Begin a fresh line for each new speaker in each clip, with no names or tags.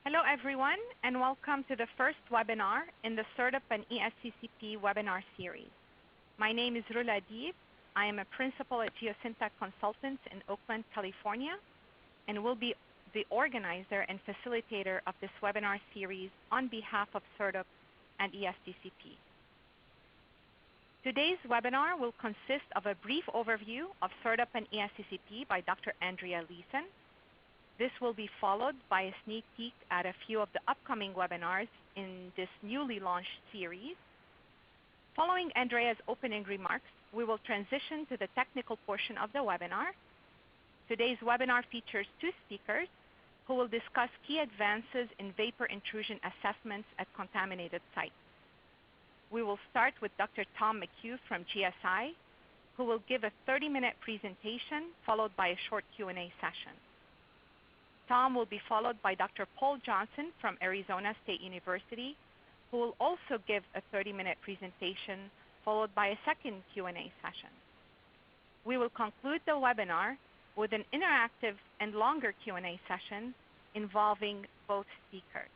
Hello everyone, and welcome to the first webinar in the SERDP and ESTCP webinar series. My name is Rula Adib. I am a principal at Geosyntac Consultants in Oakland, California, and will be the organizer and facilitator of this webinar series on behalf of SERDP and ESTCP. Today's webinar will consist of a brief overview of SERDP and ESTCP by Dr. Andrea Layton. This will be followed by a sneak peek at a few of the upcoming webinars in this newly launched series. Following Andrea's opening remarks, we will transition to the technical portion of the webinar. Today's webinar features two speakers who will discuss key advances in vapor intrusion assessments at contaminated sites. We will start with Dr. Tom McHugh from GSI, who will give a 30-minute presentation followed by a short Q&A session. Tom will be followed by Dr. Paul Johnson from Arizona State University, who will also give a 30-minute presentation followed by a second Q&A session. We will conclude the webinar with an interactive and longer Q&A session involving both speakers.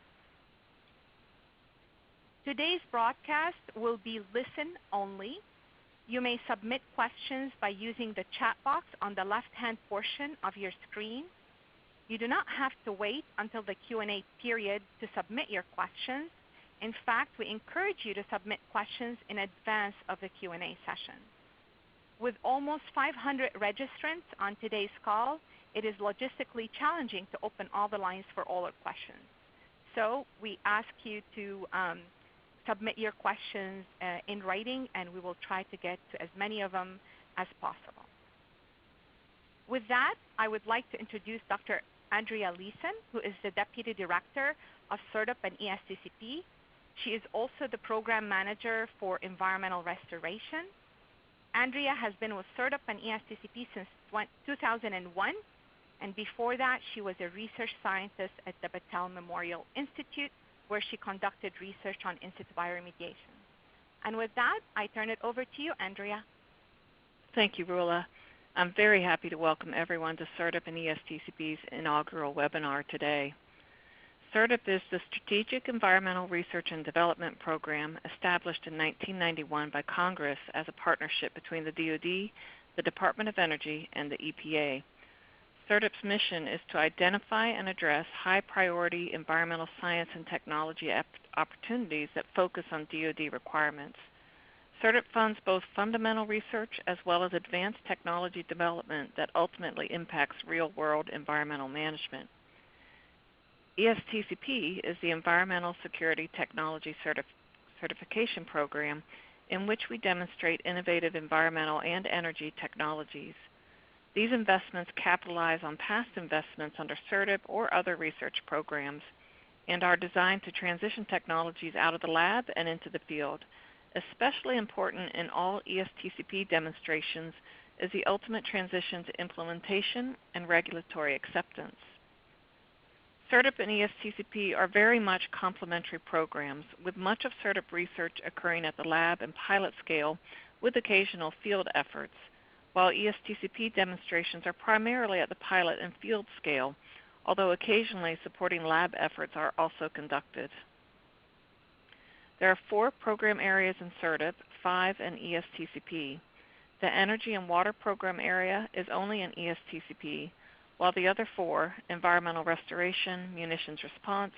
Today's broadcast will be listen only. You may submit questions by using the chat box on the left-hand portion of your screen. You do not have to wait until the Q&A period to submit your questions. In fact, we encourage you to submit questions in advance of the Q&A session. With almost 500 registrants on today's call, it is logistically challenging to open all the lines for all our questions. So we ask you to submit your questions in writing, and we will try to get to as many of them as possible. With that, I would like to introduce Dr. Andrea Layton, who is the Deputy Director of SERDP and ESTCP. She is also the Program Manager for Environmental Restoration. Andrea has been with SERDP and ESTCP since 2001, and before that she was a research scientist at the Battelle Memorial Institute, where she conducted research on in-situ bioremediation. And with that, I turn it over to you, Andrea.
Thank you, Rula. I'm very happy to welcome everyone to SERDP and ESTCP's inaugural webinar today. SERDP is the Strategic Environmental Research and Development Program established in 1991 by Congress as a partnership between the DoD, the Department of Energy, and the EPA. SERDP's mission is to identify and address high-priority environmental science and technology opportunities that focus on DoD requirements. SERDP funds both fundamental research as well as advanced technology development that ultimately impacts real-world environmental management. ESTCP is the Environmental Security Technology Certification Program in which we demonstrate innovative environmental and energy technologies. These investments capitalize on past investments under SERDP or other research programs and are designed to transition technologies out of the lab and into the field. Especially important in all ESTCP demonstrations is the ultimate transition to implementation and regulatory acceptance. SERDP and ESTCP are very much complementary programs, with much of SERDP research occurring at the lab and pilot scale with occasional field efforts, while ESTCP demonstrations are primarily at the pilot and field scale, although occasionally supporting lab efforts are also conducted. There are 4 program areas in SERDP, 5 in ESTCP. The Energy and Water Program area is only in ESTCP, while the other 4, Environmental Restoration, Munitions Response,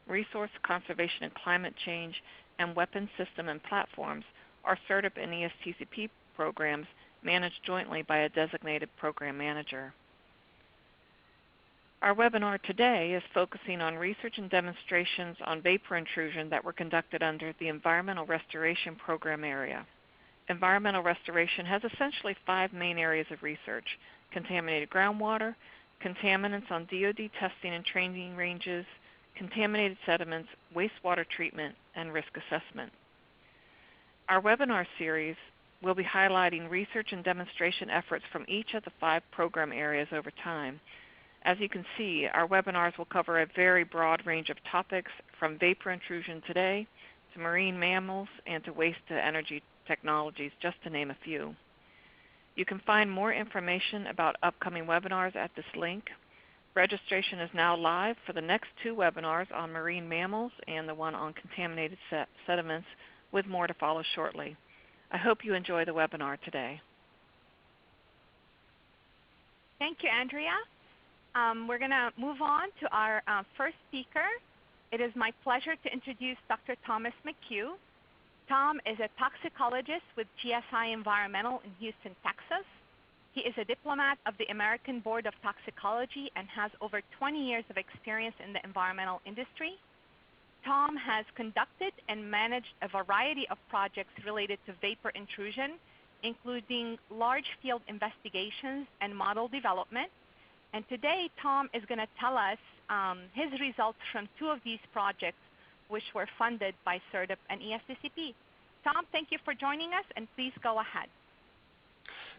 Resource Conservation and Climate Change, and Weapons System and Platforms, are SERDP and ESTCP programs managed jointly by a designated program manager. Our webinar today is focusing on research and demonstrations on vapor intrusion that were conducted under the Environmental Restoration Program area. Environmental restoration has essentially 5 main areas of research: contaminated groundwater, contaminants on DoD testing and training ranges, contaminated sediments, wastewater treatment, and risk assessment. Our webinar series will be highlighting research and demonstration efforts from each of the 5 program areas over time. As you can see, our webinars will cover a very broad range of topics, from vapor intrusion today to marine mammals and to waste-to-energy technologies, just to name a few. You can find more information about upcoming webinars at this link. Registration is now live for the next 2 webinars on marine mammals and the one on contaminated sediments, with more to follow shortly. I hope you enjoy the webinar today.
Thank you, Andrea. We're going to move on to our first speaker. It is my pleasure to introduce Dr. Thomas McHugh. Tom is a toxicologist with GSI Environmental in Houston, Texas. He is a diplomat of the American Board of Toxicology and has over 20 years of experience in the environmental industry. Tom has conducted and managed a variety of projects related to vapor intrusion, including large field investigations and model development. And today, Tom is going to tell us his results from 2 of these projects, which were funded by SERDP and ESTCP. Tom, thank you for joining us, and please go ahead.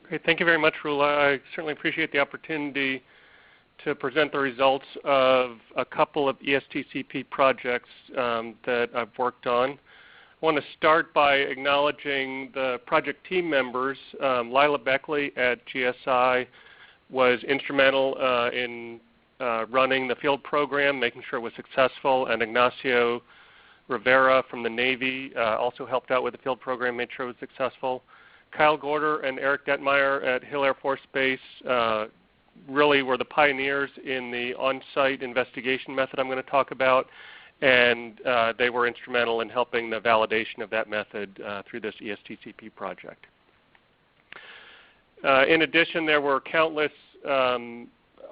Great. Thank you very much, Rula. I certainly appreciate the opportunity to present the results of a couple of ESTCP projects that I've worked on. I want to start by acknowledging the project team members. Lila Beckley at GSI was instrumental in running the field program, making sure it was successful, and Ignacio Rivera from the Navy also helped out with the field program, made sure it was successful. Kyle Gorder and Eric Detmeyer at Hill Air Force Base really were the pioneers in the on-site investigation method I'm going to talk about, and they were instrumental in helping the validation of that method through this ESTCP project. In addition, there were countless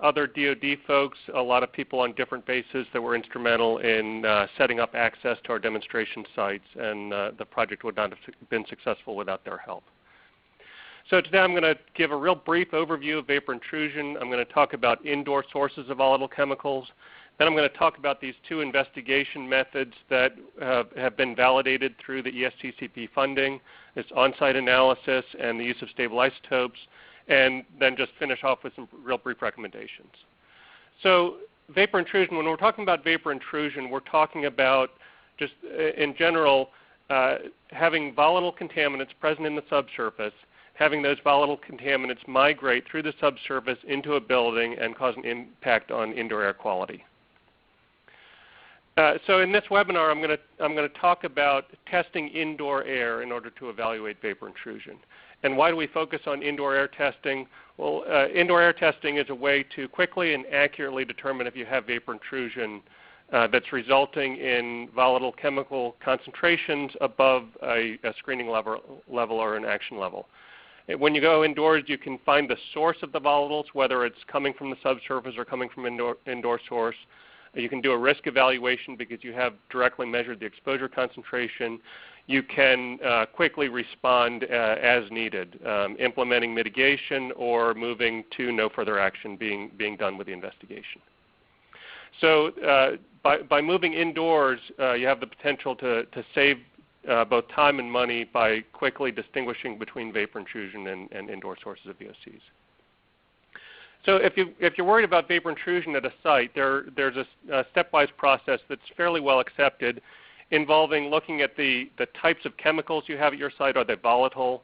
other DoD folks, a lot of people on different bases that were instrumental in setting up access to our demonstration sites, and the project would not have been successful without their help. So today I'm going to give a real brief overview of vapor intrusion. I'm going to talk about indoor sources of volatile chemicals. Then I'm going to talk about these 2 investigation methods that have been validated through the ESTCP funding. It's on-site analysis and the use of stable isotopes, and then just finish off with some real brief recommendations. So vapor intrusion, when we're talking about vapor intrusion, we're talking about just in general having volatile contaminants present in the subsurface, having those volatile contaminants migrate through the subsurface into a building and cause an impact on indoor air quality. So in this webinar, I'm going to talk about testing indoor air in order to evaluate vapor intrusion. And why do we focus on indoor air testing? Well, indoor air testing is a way to quickly and accurately determine if you have vapor intrusion that's resulting in volatile chemical concentrations above a screening level or an action level. When you go indoors, you can find the source of the volatiles, whether it's coming from the subsurface or coming from indoor source. You can do a risk evaluation because you have directly measured the exposure concentration. You can quickly respond as needed, implementing mitigation or moving to no further action being done with the investigation. So by moving indoors, you have the potential to save both time and money by quickly distinguishing between vapor intrusion and indoor sources of VOCs. So if you're worried about vapor intrusion at a site, there's a stepwise process that's fairly well accepted, involving looking at the types of chemicals you have at your site. Are they volatile?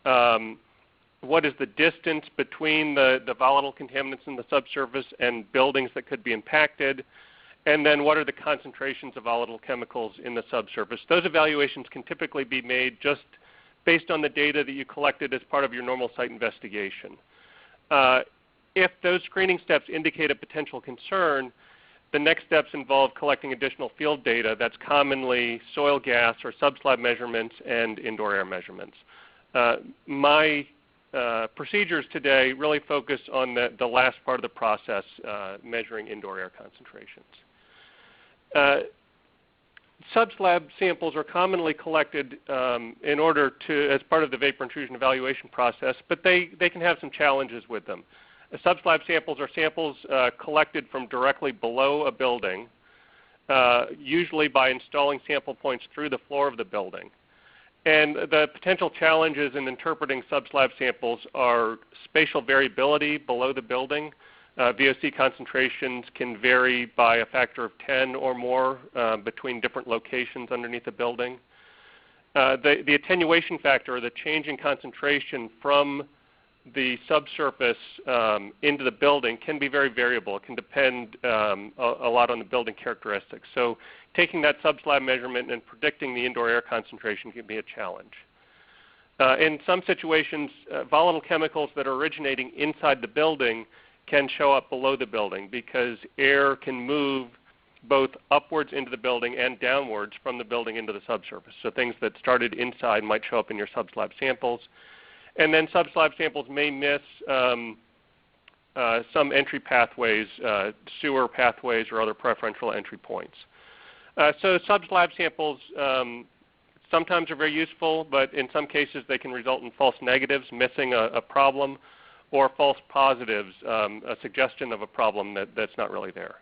What is the distance between the volatile contaminants in the subsurface and buildings that could be impacted? And then what are the concentrations of volatile chemicals in the subsurface? Those evaluations can typically be made just based on the data that you collected as part of your normal site investigation. If those screening steps indicate a potential concern, the next steps involve collecting additional field data. That's commonly soil gas or sub-slab measurements and indoor air measurements. My procedures today really focus on the last part of the process, measuring indoor air concentrations. Sub-slab samples are commonly collected in order to, as part of the vapor intrusion evaluation process, but they can have some challenges with them. Sub-slab samples are samples collected from directly below a building, usually by installing sample points through the floor of the building. And the potential challenges in interpreting sub-slab samples are spatial variability below the building. VOC concentrations can vary by a factor of 10 or more between different locations underneath the building. The attenuation factor, or the change in concentration from the subsurface into the building can be very variable. It can depend a lot on the building characteristics. So taking that sub-slab measurement and predicting the indoor air concentration can be a challenge. In some situations, volatile chemicals that are originating inside the building can show up below the building because air can move both upwards into the building and downwards from the building into the subsurface. So things that started inside might show up in your sub-slab samples. And then sub-slab samples may miss some entry pathways, sewer pathways or other preferential entry points. So sub-slab samples sometimes are very useful, but in some cases they can result in false negatives, missing a problem, or false positives, a suggestion of a problem that's not really there.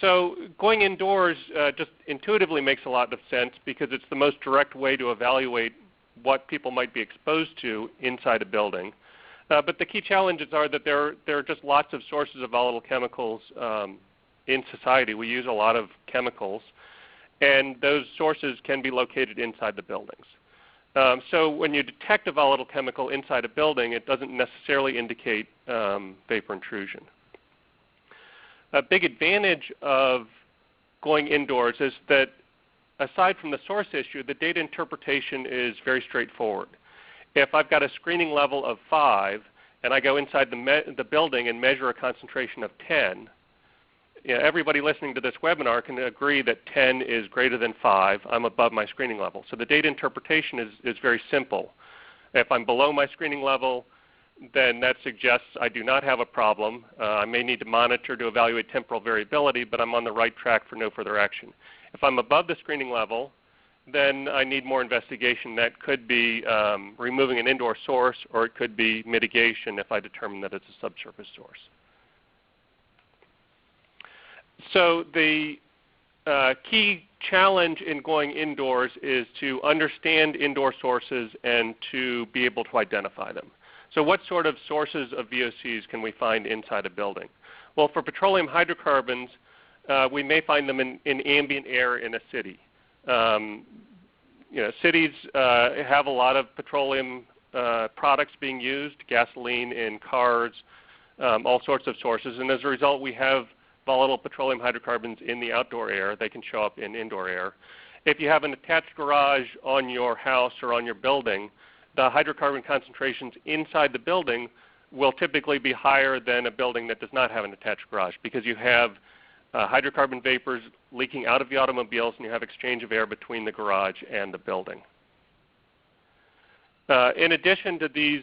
So going indoors just intuitively makes a lot of sense because it's the most direct way to evaluate what people might be exposed to inside a building. But the key challenges are that there are just lots of sources of volatile chemicals in society. We use a lot of chemicals, and those sources can be located inside the buildings. So when you detect a volatile chemical inside a building, it doesn't necessarily indicate vapor intrusion. A big advantage of going indoors is that aside from the source issue, the data interpretation is very straightforward. If I've got a screening level of 5 and I go inside the building and measure a concentration of 10, everybody listening to this webinar can agree that 10 is greater than 5. I'm above my screening level. So the data interpretation is very simple. If I'm below my screening level, then that suggests I do not have a problem. I may need to monitor to evaluate temporal variability, but I'm on the right track for no further action. If I'm above the screening level, then I need more investigation. That could be removing an indoor source, or it could be mitigation if I determine that it's a subsurface source. So the key challenge in going indoors is to understand indoor sources and to be able to identify them. So what sort of sources of VOCs can we find inside a building? Well, for petroleum hydrocarbons, we may find them in ambient air in a city. Cities have a lot of petroleum products being used, gasoline in cars, all sorts of sources. And as a result, we have volatile petroleum hydrocarbons in the outdoor air. They can show up in indoor air. If you have an attached garage on your house or on your building, the hydrocarbon concentrations inside the building will typically be higher than a building that does not have an attached garage because you have hydrocarbon vapors leaking out of the automobiles and you have exchange of air between the garage and the building. In addition to these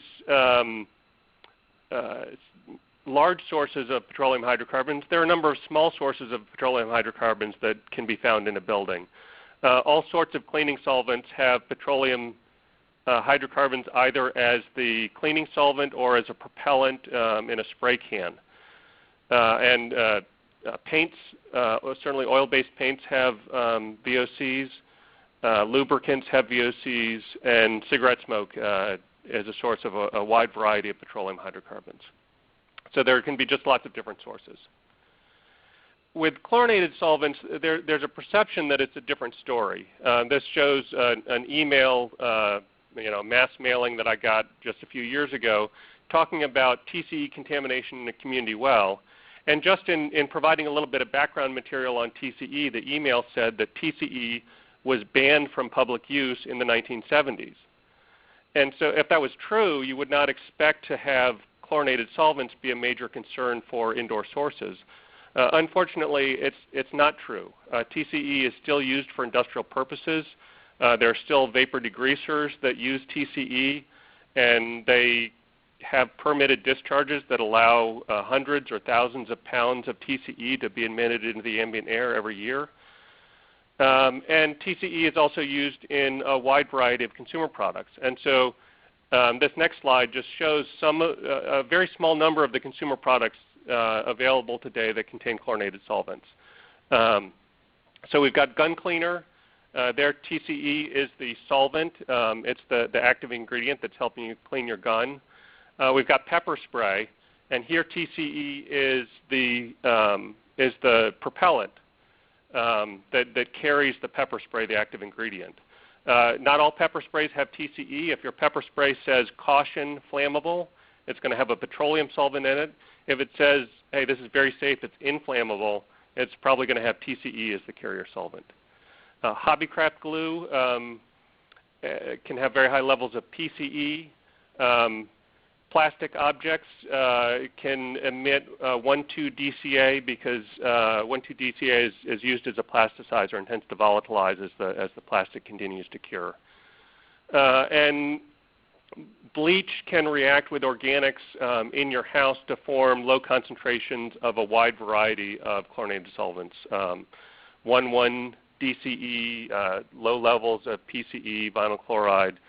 large sources of petroleum hydrocarbons, there are a number of small sources of petroleum hydrocarbons that can be found in a building. All sorts of cleaning solvents have petroleum hydrocarbons either as the cleaning solvent or as a propellant in a spray can. Paints, certainly oil-based paints have VOCs, lubricants have VOCs, and cigarette smoke is a source of a wide variety of petroleum hydrocarbons. So there can be just lots of different sources. With chlorinated solvents, there's a perception that it's a different story. This shows an email mass mailing that I got just a few years ago talking about TCE contamination in a community well. And just in providing a little bit of background material on TCE, the email said that TCE was banned from public use in the 1970s. And so if that was true, you would not expect to have chlorinated solvents be a major concern for indoor sources. Unfortunately, it's not true. TCE is still used for industrial purposes. There are still vapor degreasers that use TCE, and they have permitted discharges that allow hundreds or thousands of pounds of TCE to be emitted into the ambient air every year. And TCE is also used in a wide variety of consumer products. And so this next slide just shows a very small number of the consumer products available today that contain chlorinated solvents. So we've got gun cleaner. There TCE is the solvent. It's the active ingredient that's helping you clean your gun. We've got pepper spray, and here TCE is the propellant that carries the pepper spray, the active ingredient. Not all pepper sprays have TCE. If your pepper spray says caution flammable, it's going to have a petroleum solvent in it. If it says, hey, this is very safe, it's inflammable, it's probably going to have TCE as the carrier solvent. Hobbycraft glue can have very high levels of PCE. Plastic objects can emit 1,2-DCA because 1,2-DCA is used as a plasticizer and tends to volatilize as the plastic continues to cure. And bleach can react with organics in your house to form low concentrations of a wide variety of chlorinated solvents. 1,1-DCE, low levels of PCE, vinyl chloride.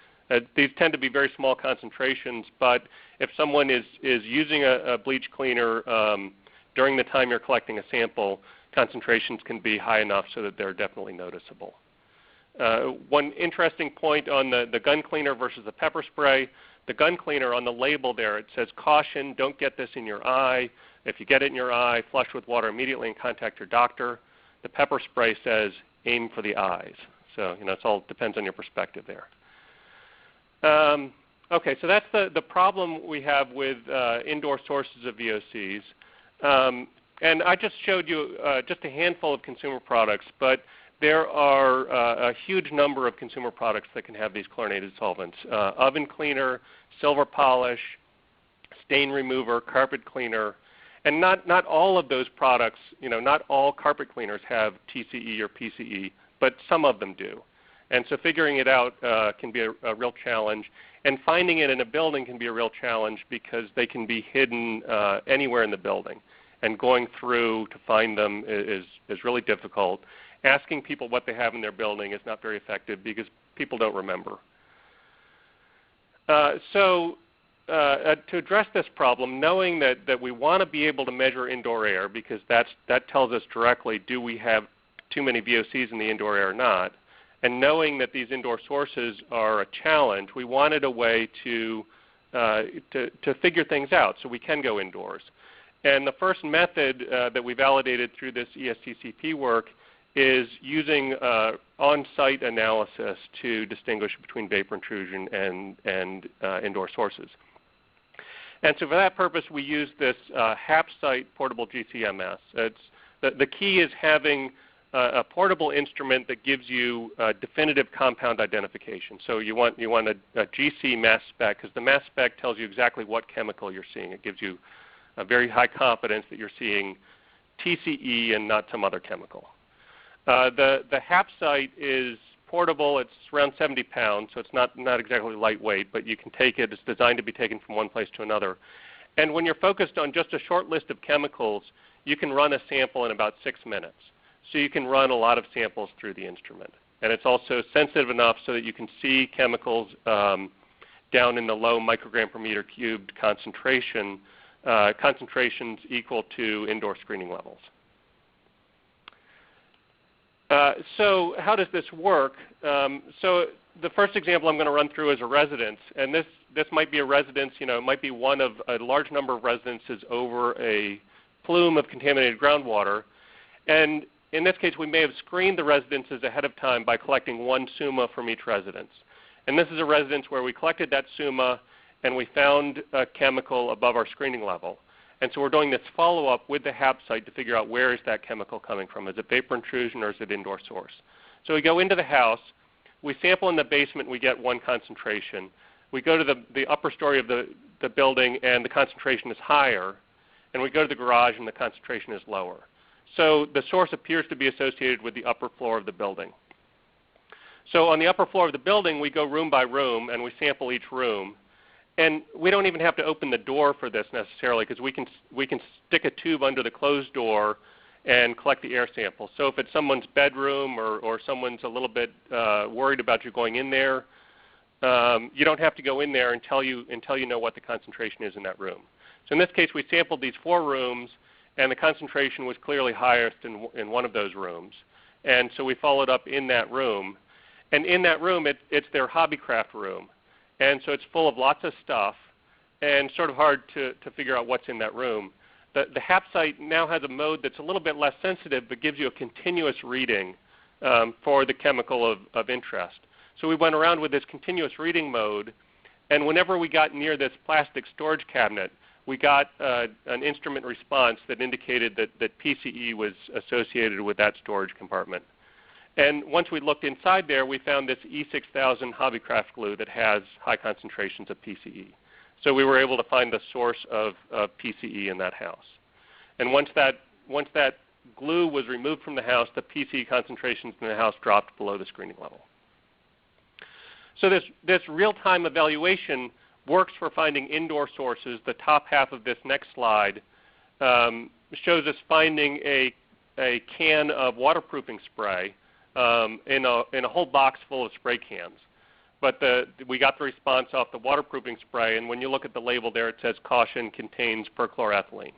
These tend to be very small concentrations, but if someone is using a bleach cleaner during the time you're collecting a sample, concentrations can be high enough so that they're definitely noticeable. One interesting point on the gun cleaner versus the pepper spray, the gun cleaner on the label there, it says caution, don't get this in your eye. If you get it in your eye, flush with water immediately and contact your doctor. The pepper spray says aim for the eyes. So it all depends on your perspective there. Okay, so that's the problem we have with indoor sources of VOCs. And I just showed you just a handful of consumer products, but there are a huge number of consumer products that can have these chlorinated solvents. Oven cleaner, silver polish, stain remover, carpet cleaner. And not all of those products, not all carpet cleaners have TCE or PCE, but some of them do. And so figuring it out can be a real challenge. And finding it in a building can be a real challenge because they can be hidden anywhere in the building. And going through to find them is really difficult. Asking people what they have in their building is not very effective because people don't remember. To address this problem, knowing that we want to be able to measure indoor air because that tells us directly do we have too many VOCs in the indoor air or not, and knowing that these indoor sources are a challenge, we wanted a way to figure things out so we can go indoors. And the first method that we validated through this ESTCP work is using on-site analysis to distinguish between vapor intrusion and indoor sources. And so for that purpose, we use this HAPsite portable GCMS. The key is having a portable instrument that gives you definitive compound identification. So you want a GC mass spec because the mass spec tells you exactly what chemical you're seeing. It gives you a very high confidence that you're seeing TCE and not some other chemical. The HAPsite is portable. It's around 70 pounds, so it's not exactly lightweight, but you can take it. It's designed to be taken from one place to another. And when you're focused on just a short list of chemicals, you can run a sample in about 6 minutes. So you can run a lot of samples through the instrument. And it's also sensitive enough so that you can see chemicals down in the low microgram per meter cubed concentration, concentrations equal to indoor screening levels. So how does this work? So the first example I'm going to run through is a residence. And this might be a residence, it might be one of a large number of residences over a plume of contaminated groundwater. And in this case, we may have screened the residences ahead of time by collecting one summa from each residence. And this is a residence where we collected that summa and we found a chemical above our screening level. And so we're doing this follow-up with the HAPsite to figure out where is that chemical coming from. Is it vapor intrusion or is it indoor source? So we go into the house. We sample in the basement. We get one concentration. We go to the upper story of the building and the concentration is higher. And we go to the garage and the concentration is lower. So the source appears to be associated with the upper floor of the building. So on the upper floor of the building, we go room by room and we sample each room. And we don't even have to open the door for this necessarily because we can stick a tube under the closed door and collect the air sample. So if it's someone's bedroom or someone's a little bit worried about you going in there, you don't have to go in there until you know what the concentration is in that room. So in this case, we sampled these 4 rooms, and the concentration was clearly highest in one of those rooms. And so we followed up in that room. And in that room, it's their hobbycraft room. And so it's full of lots of stuff and sort of hard to figure out what's in that room. The HAPsite now has a mode that's a little bit less sensitive but gives you a continuous reading for the chemical of interest. So we went around with this continuous reading mode, and whenever we got near this plastic storage cabinet, we got an instrument response that indicated that PCE was associated with that storage compartment. And once we looked inside there, we found this E6000 Hobbycraft glue that has high concentrations of PCE. So we were able to find the source of PCE in that house. And once that glue was removed from the house, the PCE concentrations in the house dropped below the screening level. So this real-time evaluation works for finding indoor sources. The top half of this next slide shows us finding a can of waterproofing spray in a whole box full of spray cans. But we got the response off the waterproofing spray, and when you look at the label there, it says caution contains perchloroethylene.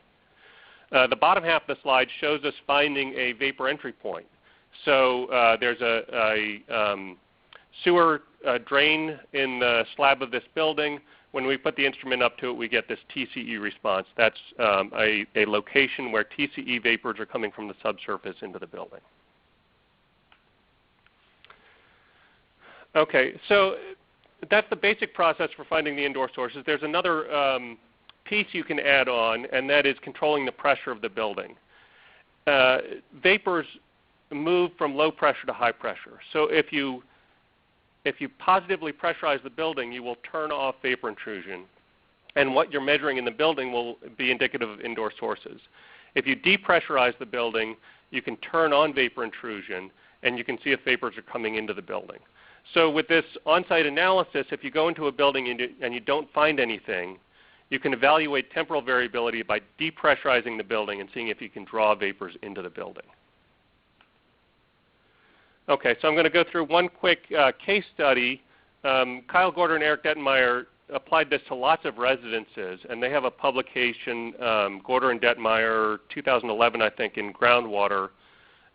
The bottom half of the slide shows us finding a vapor entry point. So there's a sewer drain in the slab of this building. When we put the instrument up to it, we get this TCE response. That's a location where TCE vapors are coming from the subsurface into the building. Okay, so that's the basic process for finding the indoor sources. There's another piece you can add on, and that is controlling the pressure of the building. Vapors move from low pressure to high pressure. So if you positively pressurize the building, you will turn off vapor intrusion, and what you're measuring in the building will be indicative of indoor sources. If you depressurize the building, you can turn on vapor intrusion, and you can see if vapors are coming into the building. So with this on-site analysis, if you go into a building and you don't find anything, you can evaluate temporal variability by depressurizing the building and seeing if you can draw vapors into the building. Okay, so I'm going to go through one quick case study. Kyle Gorder and Eric Dettenmeyer applied this to lots of residences, and they have a publication, Gorder and Dettenmeyer, 2011, I think, in Groundwater,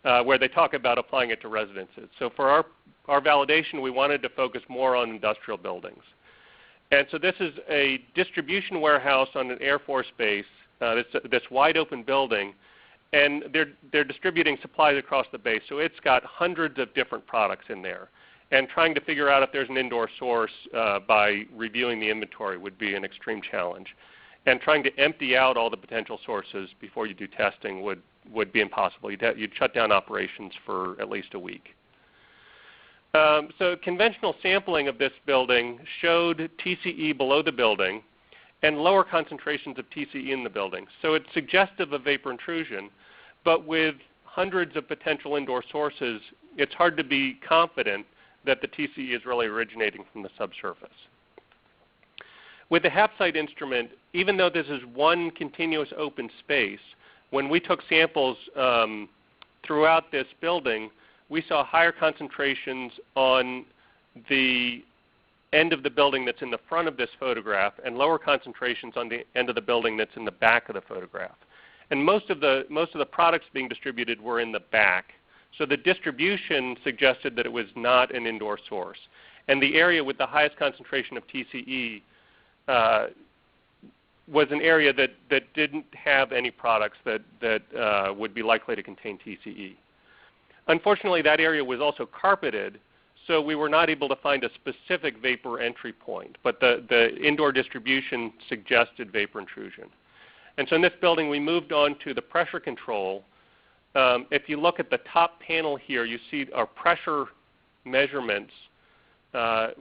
where they talk about applying it to residences. So for our validation, we wanted to focus more on industrial buildings. And so this is a distribution warehouse on an Air Force base, this wide open building, and they're distributing supplies across the base. So it's got hundreds of different products in there. And trying to figure out if there's an indoor source by reviewing the inventory would be an extreme challenge. And trying to empty out all the potential sources before you do testing would be impossible. You'd shut down operations for at least a week. So conventional sampling of this building showed TCE below the building and lower concentrations of TCE in the building. So it's suggestive of vapor intrusion, but with hundreds of potential indoor sources, it's hard to be confident that the TCE is really originating from the subsurface. With the HAPsite instrument, even though this is one continuous open space, when we took samples throughout this building, we saw higher concentrations on the end of the building that's in the front of this photograph and lower concentrations on the end of the building that's in the back of the photograph. And most of the products being distributed were in the back. So the distribution suggested that it was not an indoor source. And the area with the highest concentration of TCE was an area that didn't have any products that would be likely to contain TCE. Unfortunately, that area was also carpeted, so we were not able to find a specific vapor entry point, but the indoor distribution suggested vapor intrusion. And so in this building, we moved on to the pressure control. If you look at the top panel here, you see our pressure measurements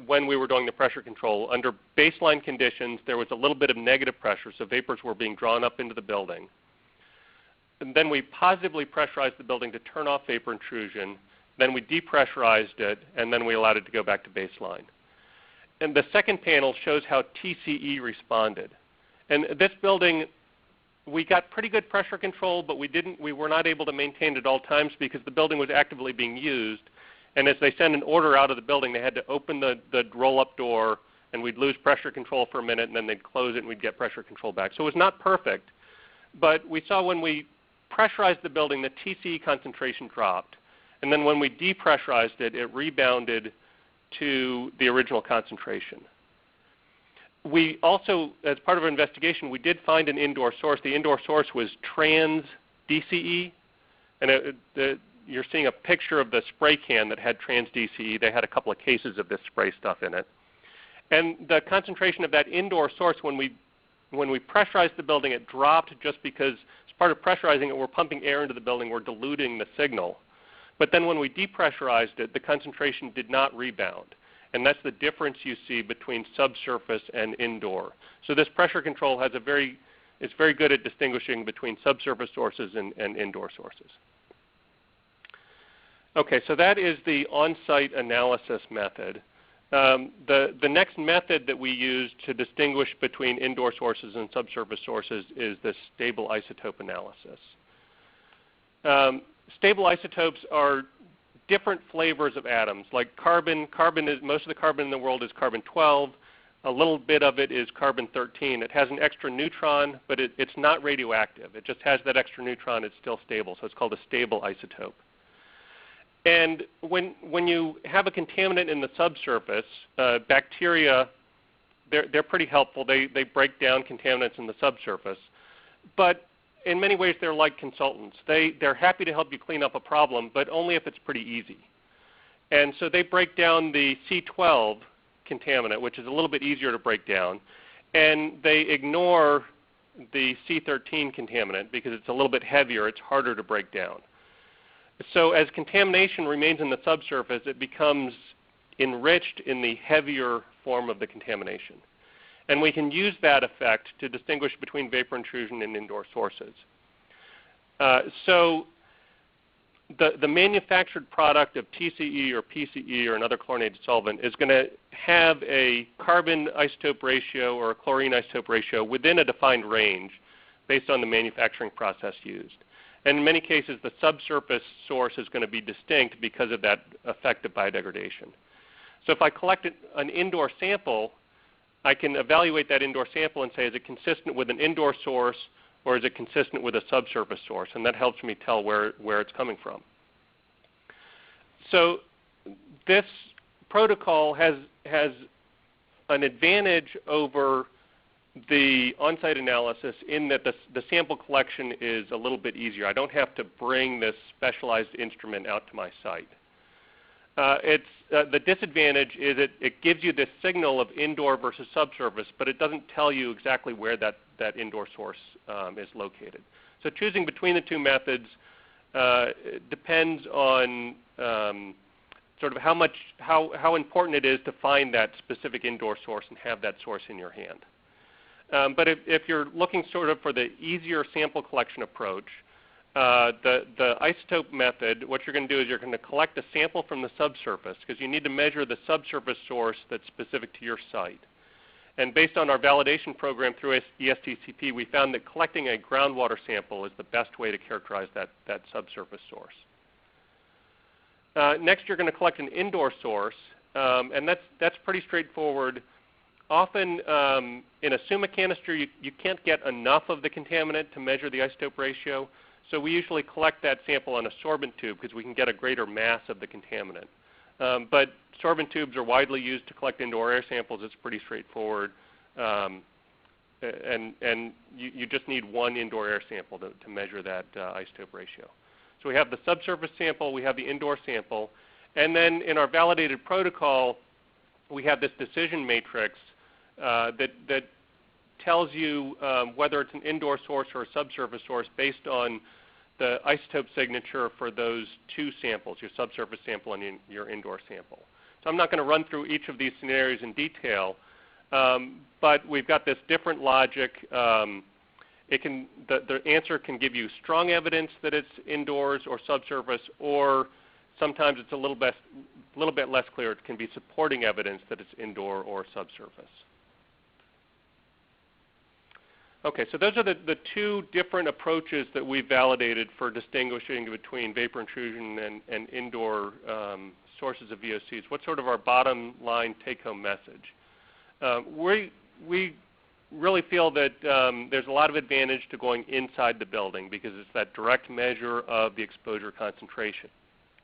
when we were doing the pressure control. Under baseline conditions, there was a little bit of negative pressure, so vapors were being drawn up into the building. And then we positively pressurized the building to turn off vapor intrusion. Then we depressurized it, and then we allowed it to go back to baseline. And the second panel shows how TCE responded. And this building, we got pretty good pressure control, but we were not able to maintain it at all times because the building was actively being used. And as they sent an order out of the building, they had to open the roll-up door, and we'd lose pressure control for a minute, and then they'd close it, and we'd get pressure control back. So it was not perfect, but we saw when we pressurized the building, the TCE concentration dropped. And then when we depressurized it, it rebounded to the original concentration. We also, as part of our investigation, we did find an indoor source. The indoor source was trans DCE, and you're seeing a picture of the spray can that had trans-DCE. They had a couple of cases of this spray stuff in it. And the concentration of that indoor source, when we pressurized the building, it dropped just because as part of pressurizing it, we're pumping air into the building, we're diluting the signal. But then when we depressurized it, the concentration did not rebound. And that's the difference you see between subsurface and indoor. So this pressure control has it's very good at distinguishing between subsurface sources and indoor sources. Okay, so that is the on-site analysis method. The next method that we use to distinguish between indoor sources and subsurface sources is the stable isotope analysis. Stable isotopes are different flavors of atoms. Like carbon is, most of the carbon in the world is carbon-12. A little bit of it is carbon-13. It has an extra neutron, but it's not radioactive. It just has that extra neutron. It's still stable, so it's called a stable isotope. And when you have a contaminant in the subsurface, bacteria, they're pretty helpful. They break down contaminants in the subsurface. But in many ways, they're like consultants. They're happy to help you clean up a problem, but only if it's pretty easy. And so they break down the C12 contaminant, which is a little bit easier to break down, and they ignore the C13 contaminant because it's a little bit heavier. It's harder to break down. So as contamination remains in the subsurface, it becomes enriched in the heavier form of the contamination. And we can use that effect to distinguish between vapor intrusion and indoor sources. So the manufactured product of TCE or PCE or another chlorinated solvent is going to have a carbon isotope ratio or a chlorine isotope ratio within a defined range based on the manufacturing process used. And in many cases, the subsurface source is going to be distinct because of that effect of biodegradation. So if I collect an indoor sample, I can evaluate that indoor sample and say, is it consistent with an indoor source or is it consistent with a subsurface source? And that helps me tell where it's coming from. So this protocol has an advantage over the on-site analysis in that the sample collection is a little bit easier. I don't have to bring this specialized instrument out to my site. The disadvantage is it gives you this signal of indoor versus subsurface, but it doesn't tell you exactly where that indoor source is located. So choosing between the two methods depends on sort of how important it is to find that specific indoor source and have that source in your hand. But if you're looking sort of for the easier sample collection approach, the isotope method, what you're going to do is you're going to collect a sample from the subsurface because you need to measure the subsurface source that's specific to your site. And based on our validation program through ESTCP, we found that collecting a groundwater sample is the best way to characterize that subsurface source. Next, you're going to collect an indoor source, and that's pretty straightforward. Often in a summa canister, you can't get enough of the contaminant to measure the isotope ratio. So we usually collect that sample on a sorbent tube because we can get a greater mass of the contaminant. But sorbent tubes are widely used to collect indoor air samples. It's pretty straightforward. And you just need one indoor air sample to measure that isotope ratio. So we have the subsurface sample, we have the indoor sample, and then in our validated protocol, we have this decision matrix that tells you whether it's an indoor source or a subsurface source based on the isotope signature for those two samples, your subsurface sample and your indoor sample. So I'm not going to run through each of these scenarios in detail, but we've got this different logic. The answer can give you strong evidence that it's indoors or subsurface, or sometimes it's a little bit less clear. It can be supporting evidence that it's indoor or subsurface. Okay, so those are the two different approaches that we've validated for distinguishing between vapor intrusion and indoor sources of VOCs. What's sort of our bottom line take-home message? We really feel that there's a lot of advantage to going inside the building because it's that direct measure of the exposure concentration.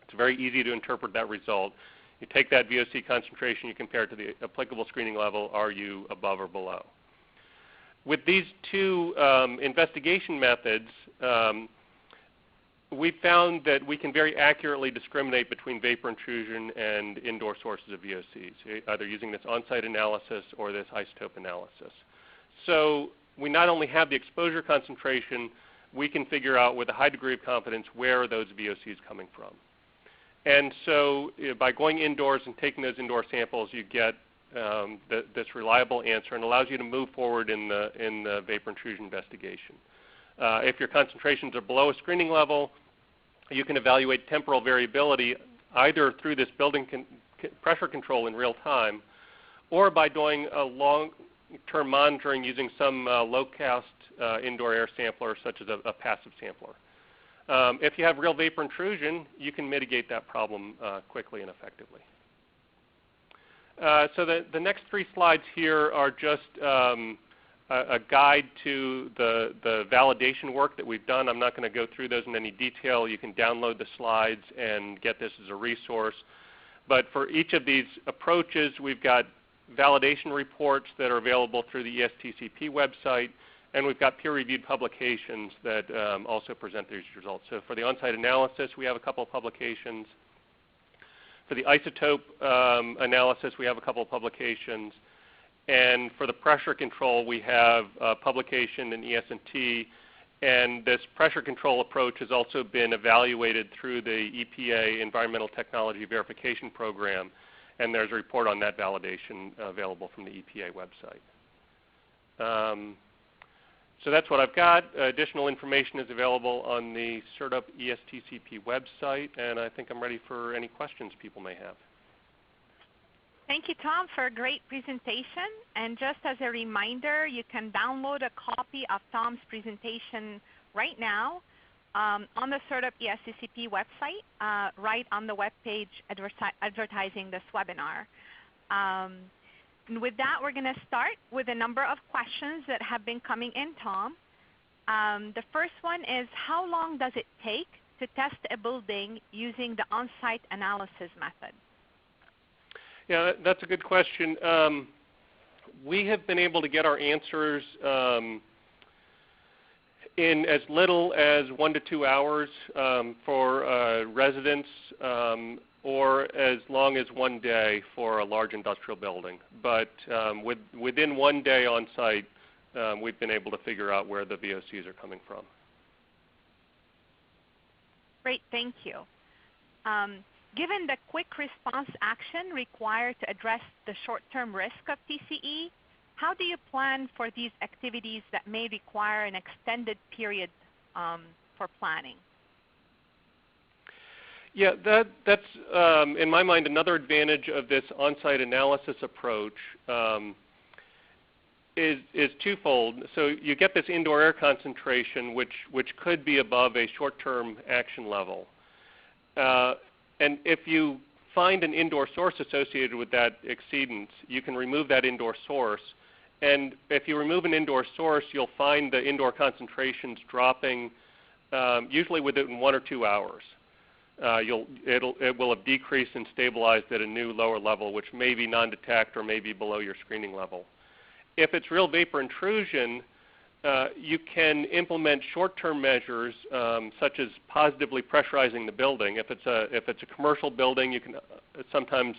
It's very easy to interpret that result. You take that VOC concentration, you compare it to the applicable screening level. Are you above or below? With these two investigation methods, we found that we can very accurately discriminate between vapor intrusion and indoor sources of VOCs, either using this on-site analysis or this isotope analysis. So we not only have the exposure concentration, we can figure out with a high degree of confidence where those VOCs coming from. And so by going indoors and taking those indoor samples, you get this reliable answer and allows you to move forward in the vapor intrusion investigation. If your concentrations are below a screening level, you can evaluate temporal variability either through this building pressure control in real time or by doing a long-term monitoring using some low-cost indoor air sampler such as a passive sampler. If you have real vapor intrusion, you can mitigate that problem quickly and effectively. So the next 3 slides here are just a guide to the validation work that we've done. I'm not going to go through those in any detail. You can download the slides and get this as a resource. But for each of these approaches, we've got validation reports that are available through the ESTCP website, and we've got peer-reviewed publications that also present these results. So for the on-site analysis, we have a couple of publications. For the isotope analysis, we have a couple of publications. And for the pressure control, we have a publication in ES&T. And this pressure control approach has also been evaluated through the EPA Environmental Technology Verification Program. And there's a report on that validation available from the EPA website. So that's what I've got. Additional information is available on the SERDP ESTCP website. And I think I'm ready for any questions people may have.
Thank you, Tom, for a great presentation. And just as a reminder, you can download a copy of Tom's presentation right now on the SERDP ESTCP website, right on the web page advertising this webinar. And with that, we're going to start with a number of questions that have been coming in, Tom. The first one is, how long does it take to test a building using the on-site analysis method?
Yeah, that's a good question. We have been able to get our answers in as little as 1 to 2 hours for residents, or as long as 1 day for a large industrial building. But within 1 day on site, we've been able to figure out where the VOCs are coming from.
Great, thank you. Given the quick response action required to address the short-term risk of TCE, how do you plan for these activities that may require an extended period for planning?
Yeah, that's in my mind another advantage of this on-site analysis approach is twofold. So you get this indoor air concentration, which could be above a short-term action level. And if you find an indoor source associated with that exceedance, you can remove that indoor source. And if you remove an indoor source, you'll find the indoor concentrations dropping usually within 1 or 2 hours. It will have decreased and stabilized at a new lower level, which may be non-detect or may be below your screening level. If it's real vapor intrusion, you can implement short-term measures such as positively pressurizing the building. If it's a commercial building, you can sometimes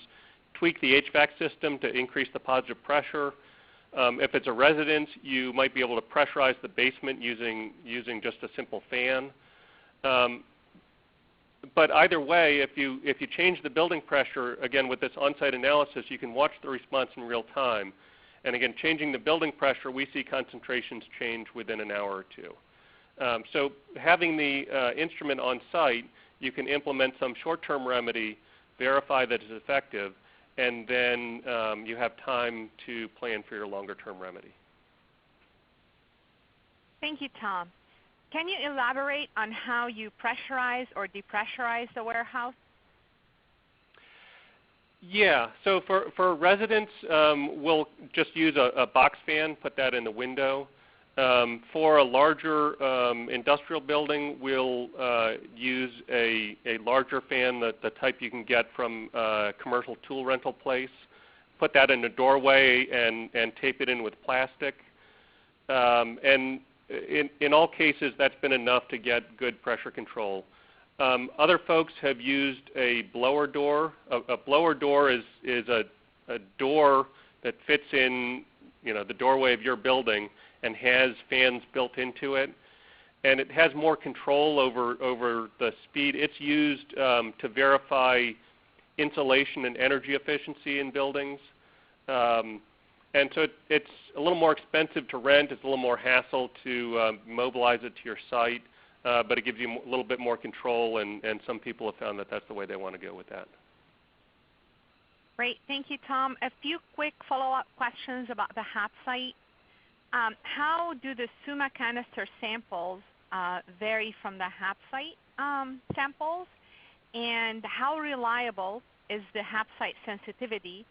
tweak the HVAC system to increase the positive pressure. If it's a residence, you might be able to pressurize the basement using just a simple fan. But either way, if you change the building pressure, again with this on-site analysis, you can watch the response in real time. And again, changing the building pressure, we see concentrations change within an hour or two. So having the instrument on site, you can implement some short-term remedy, verify that it's effective, and then you have time to plan for your longer-term remedy.
Thank you, Tom. Can you elaborate on how you pressurize or depressurize the warehouse?
Yeah, so for residents, we'll just use a box fan, put that in the window. For a larger industrial building, we'll use a larger fan, the type you can get from a commercial tool rental place. Put that in the doorway and tape it in with plastic. And in all cases, that's been enough to get good pressure control. Other folks have used a blower door. A blower door is a door that fits in the doorway of your building and has fans built into it. And it has more control over the speed. It's used to verify insulation and energy efficiency in buildings. And so it's a little more expensive to rent. It's a little more hassle to mobilize it to your site. But it gives you a little bit more control, and some people have found that that's the way they want to go with that.
Great. Thank you, Tom. A few quick follow-up questions about the HAP site. How do the SUMA canister samples vary from the HAP site samples? And how reliable is the HAP site sensitivity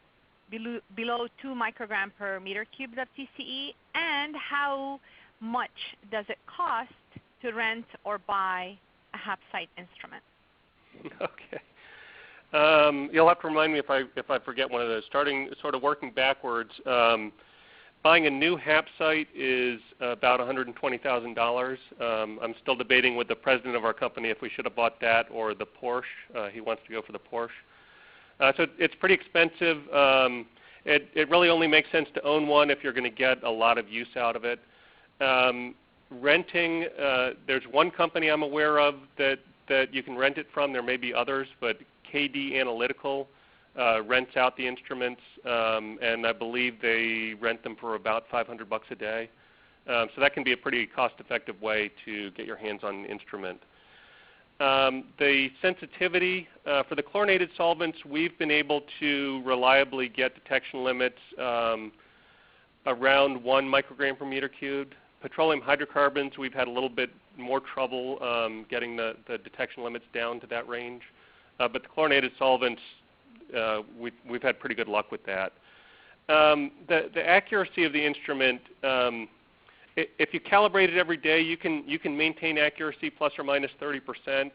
below 2 microgram per meter cubed of TCE? And how much does it cost to rent or buy a HAP site instrument?
Okay. You'll have to remind me if I forget one of those. Starting sort of working backwards, buying a new HAP site is about $120,000. I'm still debating with the president of our company if we should have bought that or the Porsche. He wants to go for the Porsche. So it's pretty expensive. It really only makes sense to own one if you're going to get a lot of use out of it. Renting, there's one company I'm aware of that you can rent it from. There may be others, but KD Analytical rents out the instruments, and I believe they rent them for about $500 a day. So that can be a pretty cost-effective way to get your hands on an instrument. The sensitivity for the chlorinated solvents, we've been able to reliably get detection limits around 1 microgram per meter cubed. Petroleum hydrocarbons, we've had a little bit more trouble getting the detection limits down to that range. But the chlorinated solvents, we've had pretty good luck with that. The accuracy of the instrument, if you calibrate it every day, you can maintain accuracy plus or minus 30%.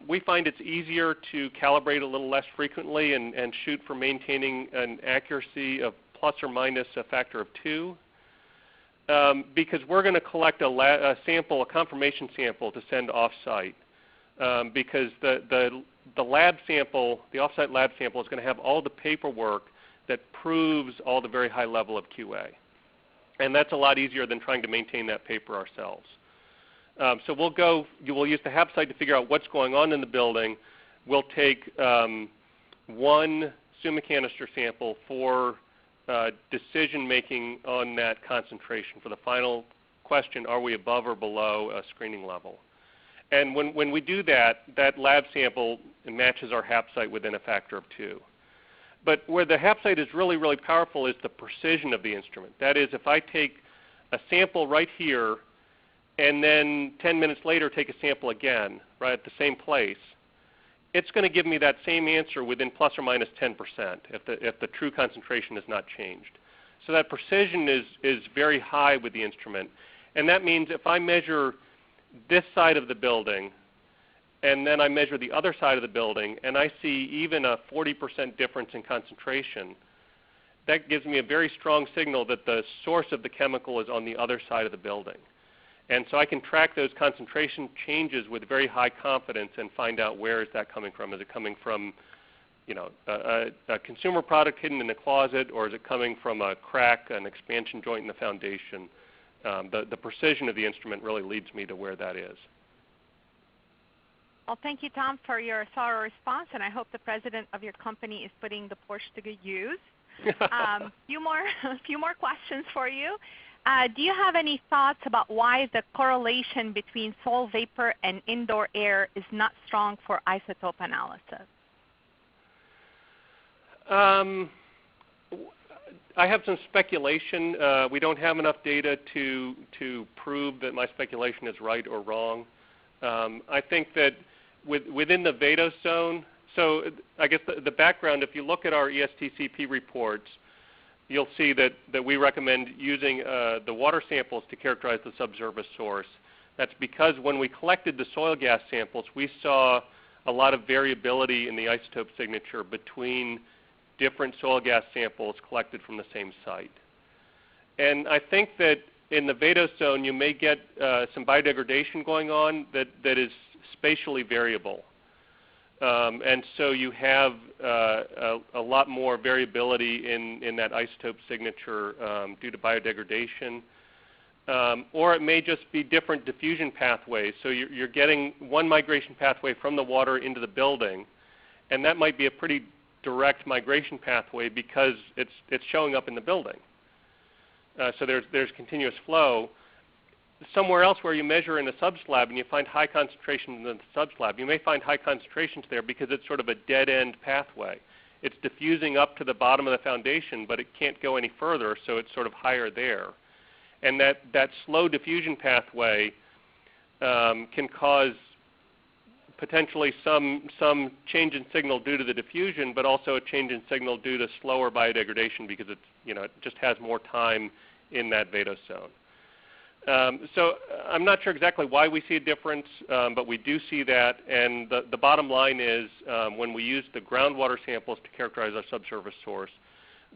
We find it's easier to calibrate a little less frequently and shoot for maintaining an accuracy of plus or minus a factor of 2. Because we're going to collect a sample, a confirmation sample to send off-site. Because the lab sample, the off-site lab sample is going to have all the paperwork that proves all the very high level of QA. And that's a lot easier than trying to maintain that paper ourselves. So we'll use the HAP site to figure out what's going on in the building. We'll take one SUMA canister sample for decision making on that concentration. For the final question, are we above or below a screening level? And when we do that, that lab sample matches our HAP site within a factor of 2. But where the HAP site is really, really powerful is the precision of the instrument. That is, if I take a sample right here and then 10 minutes later take a sample again, right at the same place, it's going to give me that same answer within plus or minus 10% if the true concentration has not changed. So that precision is very high with the instrument. And that means if I measure this side of the building and then I measure the other side of the building and I see even a 40% difference in concentration, that gives me a very strong signal that the source of the chemical is on the other side of the building. And so I can track those concentration changes with very high confidence and find out where is that coming from. Is it coming from a consumer product hidden in a closet, or is it coming from a crack, an expansion joint in the foundation? The precision of the instrument really leads me to where that is.
Well, thank you, Tom, for your thorough response, and I hope the president of your company is putting the Porsche to good use. A few more questions for you. Do you have any thoughts about why the correlation between soil vapor and indoor air is not strong for isotope analysis?
I have some speculation. We don't have enough data to prove that my speculation is right or wrong. I think that within the Vados zone, so I guess the background, if you look at our ESTCP reports, you'll see that we recommend using the water samples to characterize the subsurface source. That's because when we collected the soil gas samples, we saw a lot of variability in the isotope signature between different soil gas samples collected from the same site. And I think that in the Vados zone, you may get some biodegradation going on that is spatially variable. And so you have a lot more variability in that isotope signature due to biodegradation. Or it may just be different diffusion pathways. So you're getting one migration pathway from the water into the building, and that might be a pretty direct migration pathway because it's showing up in the building. So there's continuous flow. Somewhere else where you measure in a subslab and you find high concentrations in the subslab, you may find high concentrations there because it's sort of a dead-end pathway. It's diffusing up to the bottom of the foundation, but it can't go any further, so it's sort of higher there. And that slow diffusion pathway can cause potentially some change in signal due to the diffusion, but also a change in signal due to slower biodegradation because it just has more time in that vadose zone. So I'm not sure exactly why we see a difference, but we do see that. And the bottom line is when we used the groundwater samples to characterize our subsurface source,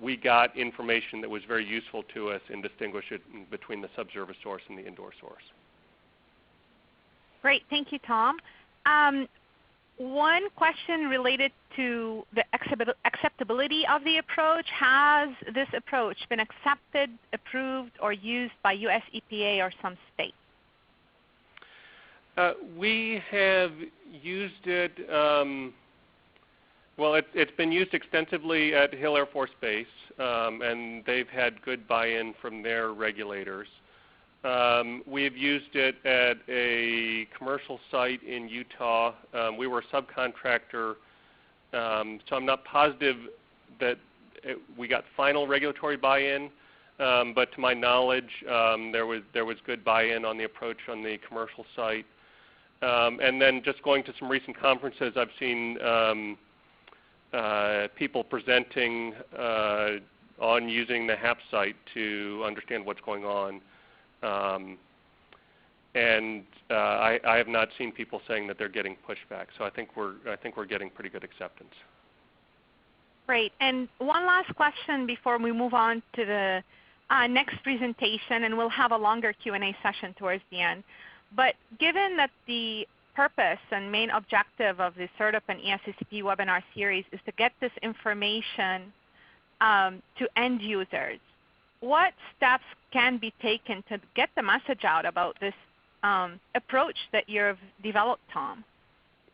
we got information that was very useful to us in distinguishing between the subsurface source and the indoor source.
Great. Thank you, Tom. One question related to the acceptability of the approach. Has this approach been accepted, approved, or used by US EPA or some states?
We have used it, well, it's been used extensively at Hill Air Force Base, and they've had good buy-in from their regulators. We've used it at a commercial site in Utah. We were a subcontractor, so I'm not positive that we got final regulatory buy-in, but to my knowledge, there was good buy-in on the approach on the commercial site. And then just going to some recent conferences, I've seen people presenting on using the HAP site to understand what's going on. And I have not seen people saying that they're getting pushback. So I think we're getting pretty good acceptance.
Great. And one last question before we move on to the next presentation, and we'll have a longer Q&A session towards the end. But given that the purpose and main objective of the SERDP and ESTCP webinar series is to get this information to end users, what steps can be taken to get the message out about this approach that you've developed, Tom,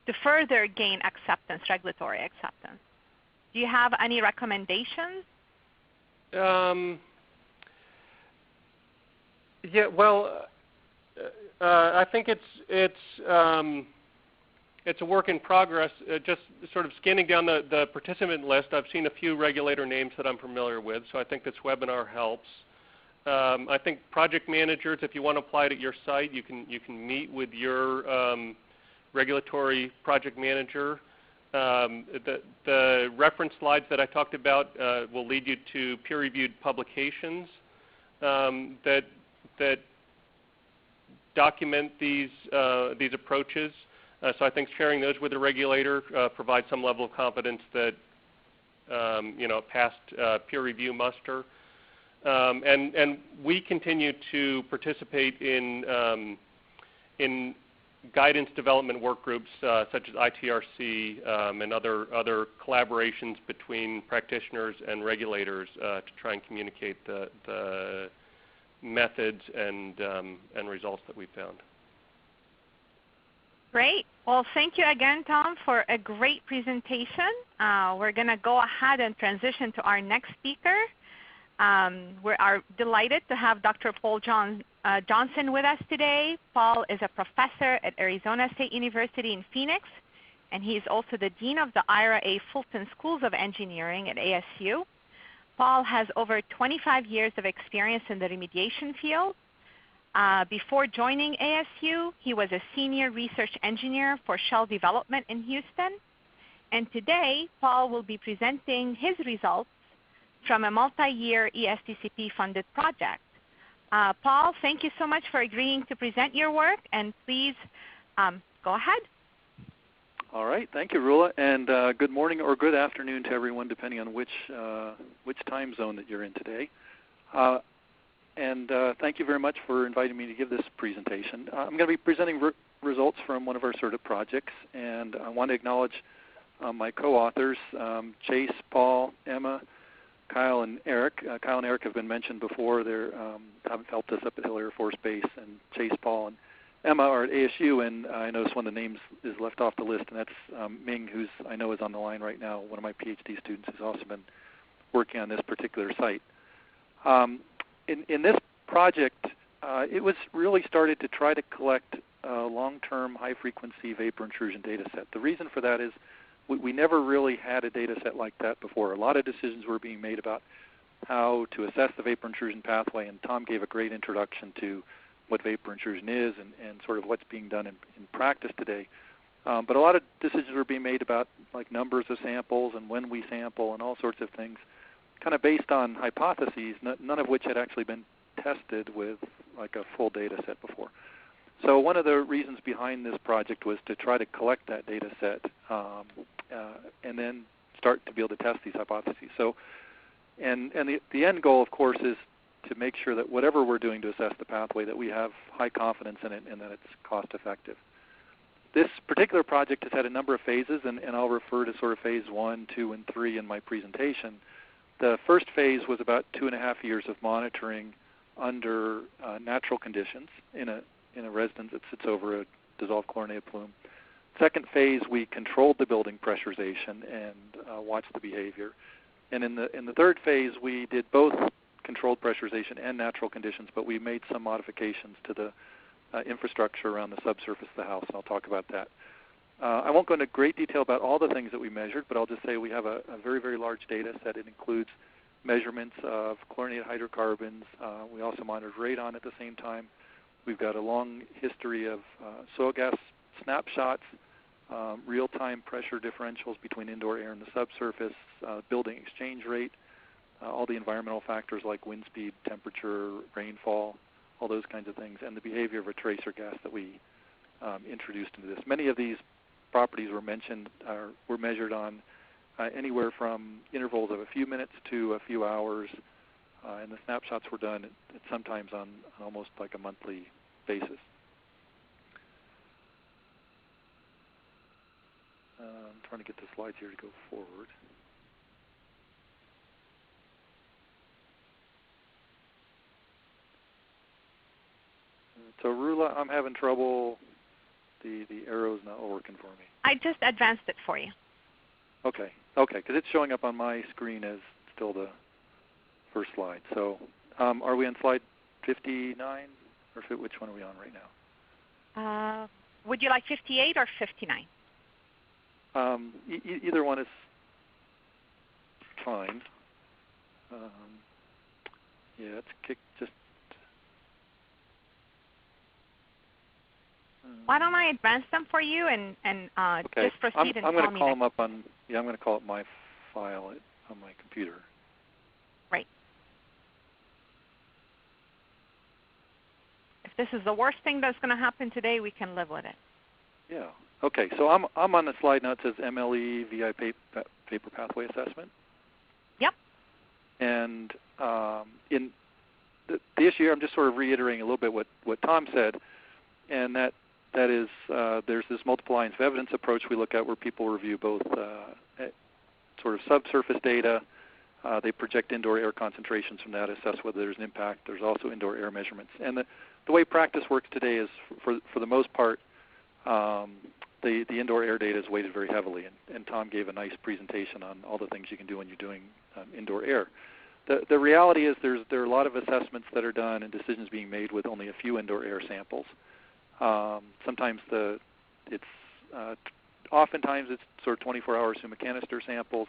to further gain acceptance, regulatory acceptance? Do you have any recommendations?
Yeah, well, I think it's a work in progress. Just sort of scanning down the participant list, I've seen a few regulator names that I'm familiar with, so I think this webinar helps. I think project managers, if you want to apply it at your site, you can meet with your regulatory project manager. The reference slides that I talked about will lead you to peer-reviewed publications that document these approaches. So I think sharing those with the regulator provides some level of confidence that passed peer review muster. And we continue to participate in guidance development work groups such as ITRC and other collaborations between practitioners and regulators to try and communicate the methods and results that we found.
Great. Well, thank you again, Tom, for a great presentation. We're going to go ahead and transition to our next speaker. We are delighted to have Dr. Paul Johnson with us today. Paul is a professor at Arizona State University in Phoenix, and he is also the Dean of the Ira A. Fulton Schools of Engineering at ASU. Paul has over 25 years of experience in the remediation field. Before joining ASU, he was a senior research engineer for Shell Development in Houston. And today, Paul will be presenting his results from a multi-year ESTCP-funded project. Paul, thank you so much for agreeing to present your work, and please go ahead.
All right, thank you, Rula, and good morning or good afternoon to everyone, depending on which time zone that you're in today. And thank you very much for inviting me to give this presentation. I'm going to be presenting results from one of our SERDP projects, and I want to acknowledge my co-authors, Chase, Paul, Emma, Kyle, and Eric. Kyle and Eric have been mentioned before. They have helped us up at Hill Air Force Base, and Chase, Paul, and Emma are at ASU, and I noticed one of the names is left off the list, and that's Ming, who's I know is on the line right now, one of my PhD students who's also been working on this particular site. In this project, it was really started to try to collect long-term high-frequency vapor intrusion data set. The reason for that is we never really had a data set like that before. A lot of decisions were being made about how to assess the vapor intrusion pathway, and Tom gave a great introduction to what vapor intrusion is and sort of what's being done in practice today. But a lot of decisions were being made about like numbers of samples and when we sample and all sorts of things, kind of based on hypotheses, none of which had actually been tested with like a full data set before. So one of the reasons behind this project was to try to collect that data set and then start to be able to test these hypotheses. So, and the end goal, of course, is to make sure that whatever we're doing to assess the pathway, that we have high confidence in it and that it's cost effective. This particular project has had a number of phases, and I'll refer to sort of phase 1, 2, and 3 in my presentation. The first phase was about 2.5 years of monitoring under natural conditions in a residence that sits over a dissolved chlorinated plume. Second phase, we controlled the building pressurization and watched the behavior. And in the third phase, we did both controlled pressurization and natural conditions, but we made some modifications to the infrastructure around the subsurface of the house, and I'll talk about that. I won't go into great detail about all the things that we measured, but I'll just say we have a very, very large data set. It includes measurements of chlorinated hydrocarbons. We also monitored radon at the same time. We've got a long history of soil gas snapshots, real-time pressure differentials between indoor air and the subsurface, building exchange rate, all the environmental factors like wind speed, temperature, rainfall, all those kinds of things, and the behavior of a tracer gas that we introduced into this. Many of these properties were measured on anywhere from intervals of a few minutes to a few hours, and the snapshots were done sometimes on almost like a monthly basis. I'm trying to get the slides here to go forward. So Rula, I'm having trouble. The arrow's not working for me.
I just advanced it for you.
Okay, because it's showing up on my screen as still the first slide. So are we on slide 59, or which one are we on right now?
Would you like 58 or 59?
Either one is fine. Yeah, let's kick just.
Why don't I advance them for you and
okay.
just proceed and
I'm
tell
going to
me
call
that.
them up on. Yeah, I'm going to call up my file on my computer.
Right. If this is the worst thing that's going to happen today, we can live with it.
Yeah. Okay. So I'm on the slide now. It says MLE VI vapor pathway assessment.
Yep.
And in the issue here, I'm just sort of reiterating a little bit what Tom said, and that is there's this multiple lines of evidence approach we look at where people review both sort of subsurface data. They project indoor air concentrations from that, assess whether there's an impact. There's also indoor air measurements. And the way practice works today is, for the most part, the indoor air data is weighted very heavily. And Tom gave a nice presentation on all the things you can do when you're doing indoor air. The reality is there are a lot of assessments that are done and decisions being made with only a few indoor air samples. Sometimes oftentimes it's sort of 24-hour summa canister samples.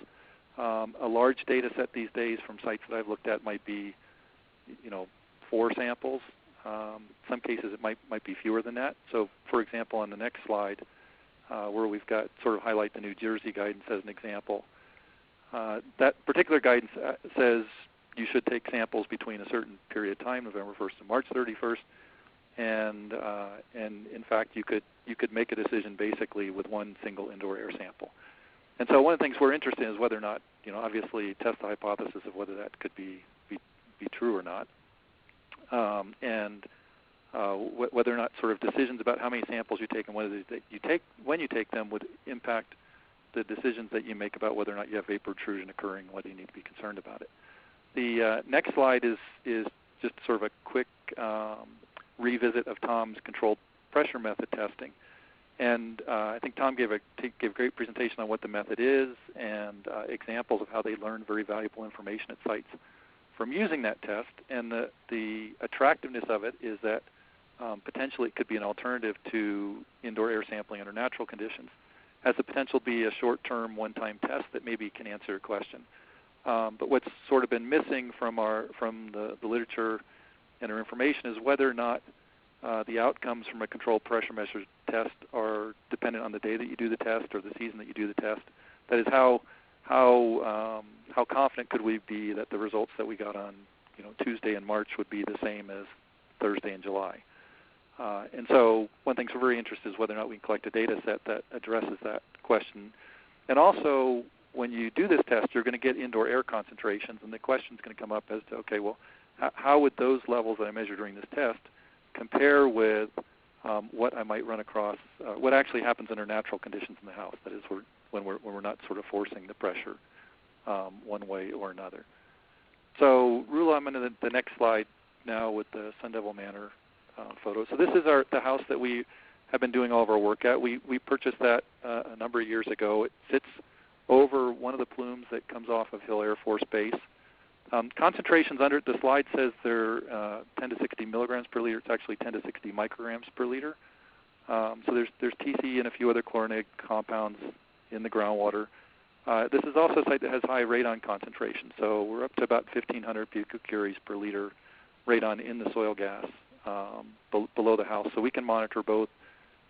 A large data set these days from sites that I've looked at might be, 4 samples. Some cases it might be fewer than that. So, for example, on the next slide, where we've got sort of highlight the New Jersey guidance as an example, that particular guidance says you should take samples between a certain period of time, November 1st to March 31st. And in fact, you could make a decision basically with one single indoor air sample. And so one of the things we're interested in is whether or not, obviously test the hypothesis of whether that could be true or not. And whether or not sort of decisions about how many samples you take and whether when you take them would impact the decisions that you make about whether or not you have vapor intrusion occurring, whether you need to be concerned about it. The next slide is just sort of a quick revisit of Tom's controlled pressure method testing. And I think Tom gave a great presentation on what the method is and examples of how they learned very valuable information at sites from using that test. And the attractiveness of it is that potentially it could be an alternative to indoor air sampling under natural conditions. Has the potential to be a short-term, one-time test that maybe can answer a question. But what's sort of been missing from the literature and our information is whether or not the outcomes from a controlled pressure measure test are dependent on the day that you do the test or the season that you do the test. That is, how confident could we be that the results that we got on Tuesday in March would be the same as Thursday in July? And so one thing we're very interested in is whether or not we can collect a data set that addresses that question. And also, when you do this test, you're going to get indoor air concentrations, and the question is going to come up as to, okay, well, how would those levels that I measure during this test compare with what I might run across, what actually happens under natural conditions in the house, that is, when we're not sort of forcing the pressure one way or another. So, Rula, I'm into the next slide now with the Sun Devil Manor photo. So this is the house that we have been doing all of our work at. We purchased that a number of years ago. It sits over one of the plumes that comes off of Hill Air Force Base. Concentrations under it, the slide says they're 10 to 60 milligrams per liter. It's actually 10 to 60 micrograms per liter. So there's TC and a few other chlorinated compounds in the groundwater. This is also a site that has high radon concentration. So we're up to about 1,500 picocuries per liter radon in the soil gas below the house. So we can monitor both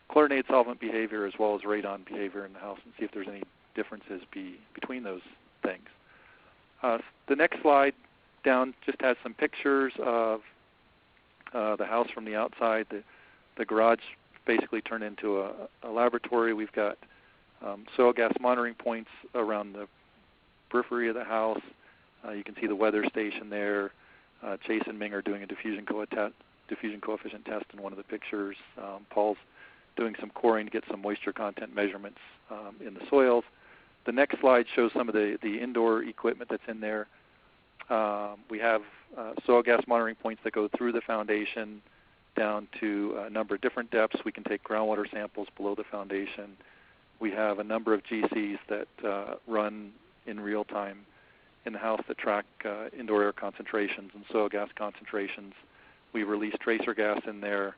chlorinated solvent behavior as well as radon behavior in the house and see if there's any differences between those things. The next slide down just has some pictures of the house from the outside. The garage basically turned into a laboratory. We've got soil gas monitoring points around the periphery of the house. You can see the weather station there. Chase and Ming are doing a diffusion coefficient test in one of the pictures. Paul's doing some coring to get some moisture content measurements in the soils. The next slide shows some of the indoor equipment that's in there. We have soil gas monitoring points that go through the foundation down to a number of different depths. We can take groundwater samples below the foundation. We have a number of GCs that run in real time in the house that track indoor air concentrations and soil gas concentrations. We release tracer gas in there.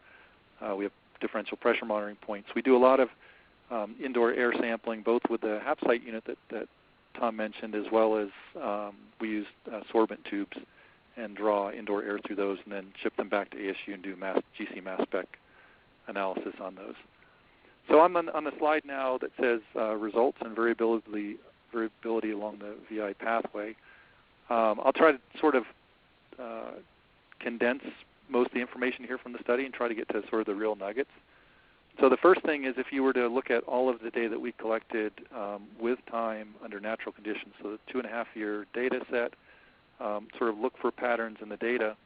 We have differential pressure monitoring points. We do a lot of indoor air sampling, both with the HAPsite unit that Tom mentioned, as well as we use sorbent tubes and draw indoor air through those and then ship them back to ASU and do GC mass spec analysis on those. So I'm on the slide now that says results and variability along the VI pathway. I'll try to sort of condense most of the information here from the study and try to get to sort of the real nuggets. So the first thing is, if you were to look at all of the data that we collected with time under natural conditions, so the 2.5-year data set, sort of look for patterns in the data,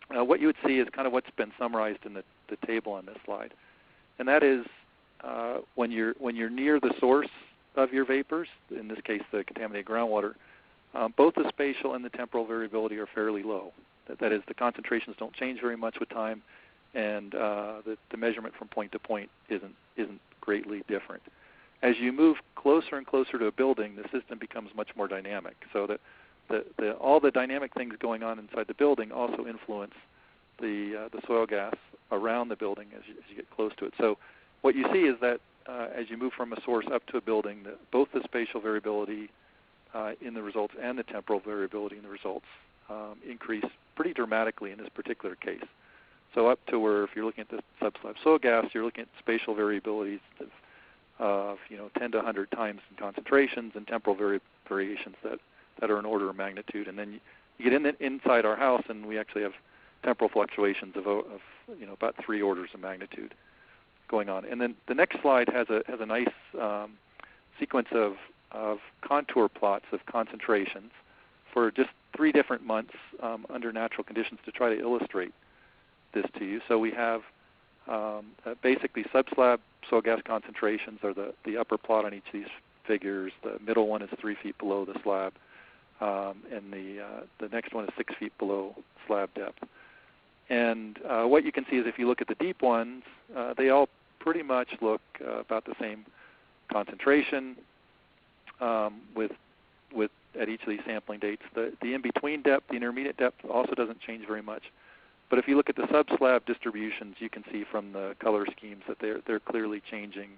what you would see is kind of what's been summarized in the table on this slide. And that is when you're near the source of your vapors, in this case the contaminated groundwater, both the spatial and the temporal variability are fairly low. That is, the concentrations don't change very much with time, and the measurement from point to point isn't greatly different. As you move closer and closer to a building, the system becomes much more dynamic. So that all the dynamic things going on inside the building also influence the soil gas around the building as you get close to it. So what you see is that as you move from a source up to a building, both the spatial variability in the results and the temporal variability in the results increase pretty dramatically in this particular case. So up to where, if you're looking at the sub-slab soil gas, you're looking at spatial variabilities of 10 to 100 times in concentrations, and temporal variations that are an order of magnitude. And then you get inside our house, and we actually have temporal fluctuations of about 3 orders of magnitude going on. And then the next slide has a nice sequence of contour plots of concentrations for just 3 different months under natural conditions to try to illustrate this to you. So we have basically sub-slab soil gas concentrations are the upper plot on each of these figures. The middle one is 3 feet below the slab, and the next one is 6 feet below slab depth. And what you can see is if you look at the deep ones, they all pretty much look about the same concentration with at each of these sampling dates. The in-between depth, the intermediate depth also doesn't change very much. But if you look at the sub-slab distributions, you can see from the color schemes that they're clearly changing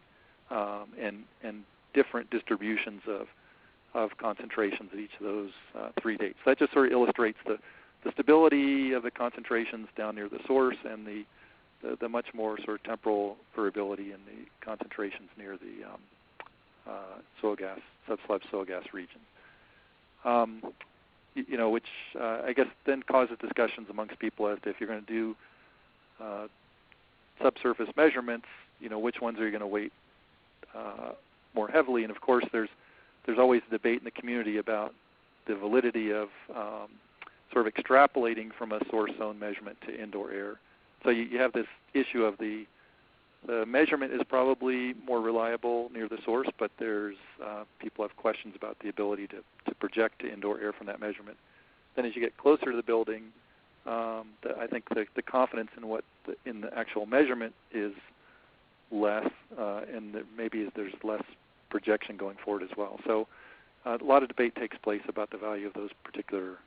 and different distributions of concentrations at each of those 3 dates. So that just sort of illustrates the stability of the concentrations down near the source and the much more sort of temporal variability in the concentrations near the soil gas, sub-slab soil gas region. Which I guess then causes discussions amongst people as to if you're going to do subsurface measurements, which ones are you going to weight more heavily? And of course, there's always a debate in the community about the validity of sort of extrapolating from a source zone measurement to indoor air. So you have this issue of the measurement is probably more reliable near the source, but there's people have questions about the ability to project to indoor air from that measurement. Then as you get closer to the building, I think the confidence in the actual measurement is less, and maybe there's less projection going forward as well. So a lot of debate takes place about the value of those particular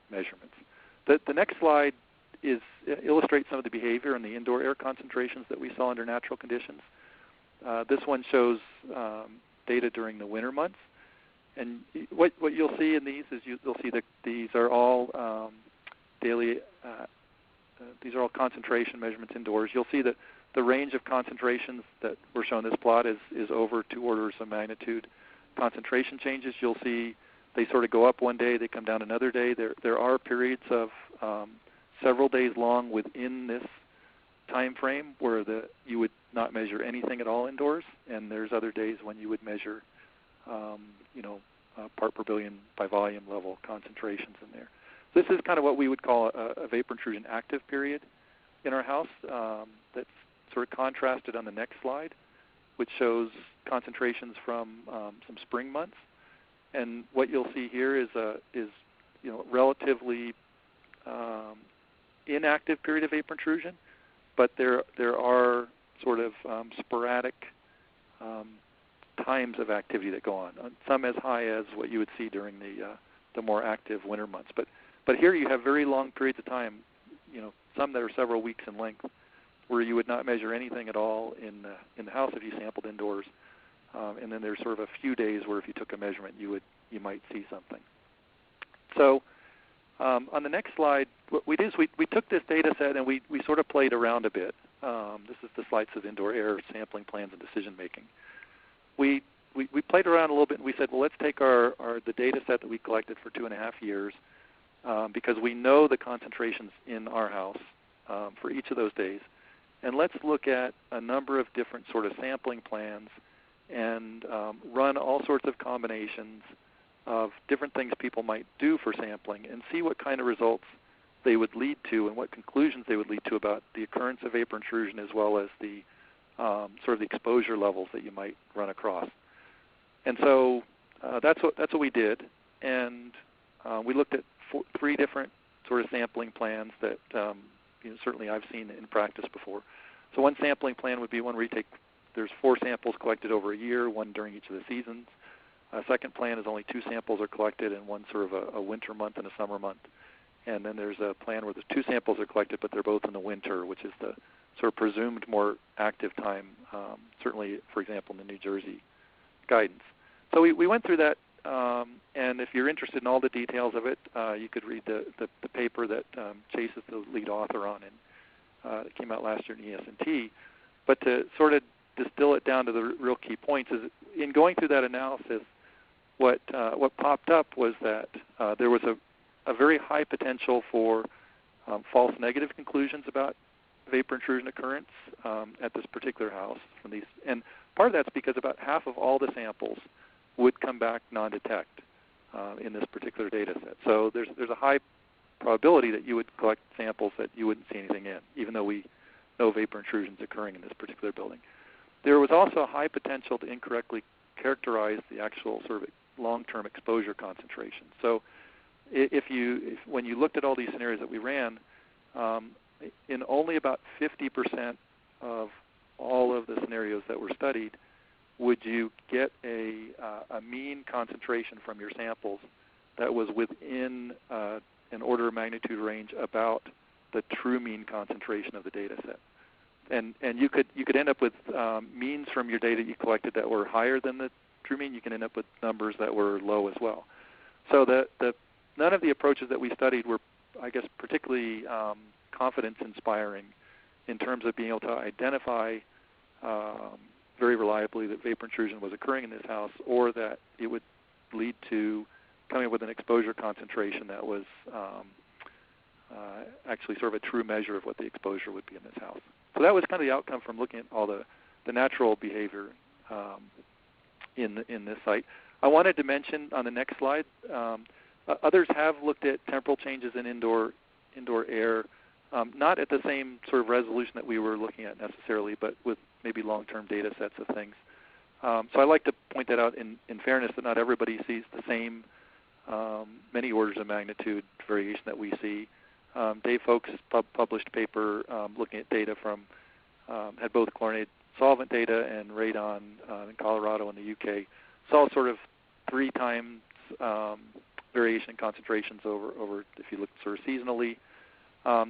measurements. The next slide illustrates some of the behavior in the indoor air concentrations that we saw under natural conditions. This one shows data during the winter months. And what you'll see in these is you'll see that these are all daily, these are all concentration measurements indoors. You'll see that the range of concentrations that were shown in this plot is over 2 orders of magnitude. Concentration changes, you'll see they sort of go up one day, they come down another day. There are periods of several days long within this time frame where you would not measure anything at all indoors, and there's other days when you would measure part per billion by volume level concentrations in there. This is kind of what we would call a vapor intrusion active period in our house. That's sort of contrasted on the next slide, which shows concentrations from some spring months. And what you'll see here is relatively inactive period of vapor intrusion, but there are sort of sporadic times of activity that go on. Some as high as what you would see during the more active winter months. But here you have very long periods of time, some that are several weeks in length, where you would not measure anything at all in the house if you sampled indoors. And then there's sort of a few days where if you took a measurement, you might see something. So on the next slide, what we did is we took this data set and we sort of played around a bit. This is the slides of indoor air sampling plans and decision making. We played around a little bit and we said, well, let's take the data set that we collected for 2.5 years because we know the concentrations in our house for each of those days. And let's look at a number of different sort of sampling plans and run all sorts of combinations of different things people might do for sampling and see what kind of results they would lead to and what conclusions they would lead to about the occurrence of vapor intrusion as well as the sort of the exposure levels that you might run across. And so that's what we did. And we looked at 3 different sort of sampling plans that certainly I've seen in practice before. So one sampling plan would be one where there's 4 samples collected over a year, 1 during each of the seasons. A second plan is only 2 samples are collected and 1 sort of a winter month and a summer month. And then there's a plan where the 2 samples are collected, but they're both in the winter, which is the sort of presumed more active time, certainly, for example, in the New Jersey guidance. So we went through that, and if you're interested in all the details of it, you could read the paper that Chase is the lead author on, and it came out last year in ESTCP. But to sort of distill it down to the real key points is in going through that analysis, what popped up was that there was a very high potential for false negative conclusions about vapor intrusion occurrence at this particular house from these. And part of that's because about half of all the samples would come back non-detect in this particular data set. So there's a high probability that you would collect samples that you wouldn't see anything in, even though we know vapor intrusion is occurring in this particular building. There was also a high potential to incorrectly characterize the actual sort of long-term exposure concentration. So when you looked at all these scenarios that we ran, in only about 50% of all of the scenarios that were studied would you get a mean concentration from your samples that was within an order of magnitude range about the true mean concentration of the data set. And you could end up with means from your data you collected that were higher than the true mean. You can end up with numbers that were low as well. So none of the approaches that we studied were, I guess, particularly confidence-inspiring in terms of being able to identify very reliably that vapor intrusion was occurring in this house, or that it would lead to coming up with an exposure concentration that was actually sort of a true measure of what the exposure would be in this house. So that was kind of the outcome from looking at all the natural behavior in this site. I wanted to mention on the next slide, others have looked at temporal changes in indoor air, not at the same sort of resolution that we were looking at necessarily, but with maybe long-term data sets of things. So I like to point that out in fairness, that not everybody sees the same many orders of magnitude variation that we see. Dave Folks published a paper looking at data from, had both chlorinated solvent data and radon in Colorado and the UK. Saw sort of 3 times variation in concentrations over if you look sort of seasonally.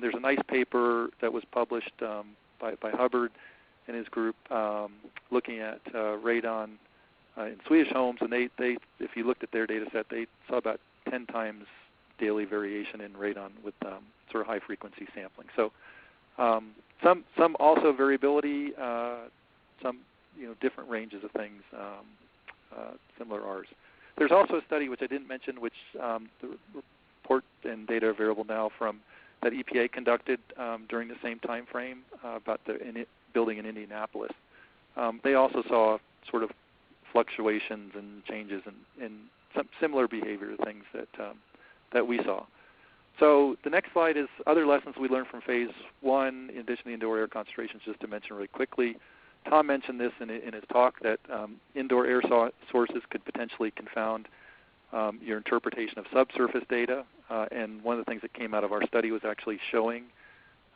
There's a nice paper that was published by Hubbard and his group looking at radon in Swedish homes, and they if you looked at their data set, they saw about 10 times daily variation in radon with sort of high frequency sampling. So some also variability, some different ranges of things similar to ours. There's also a study which I didn't mention, which the report and data are available now from that EPA conducted during the same time frame about the building in Indianapolis. They also saw sort of fluctuations and changes in some similar behavior things that we saw. So the next slide is other lessons we learned from phase 1, in addition to the indoor air concentrations, just to mention really quickly. Tom mentioned this in his talk, that indoor air sources could potentially confound your interpretation of subsurface data. And one of the things that came out of our study was actually showing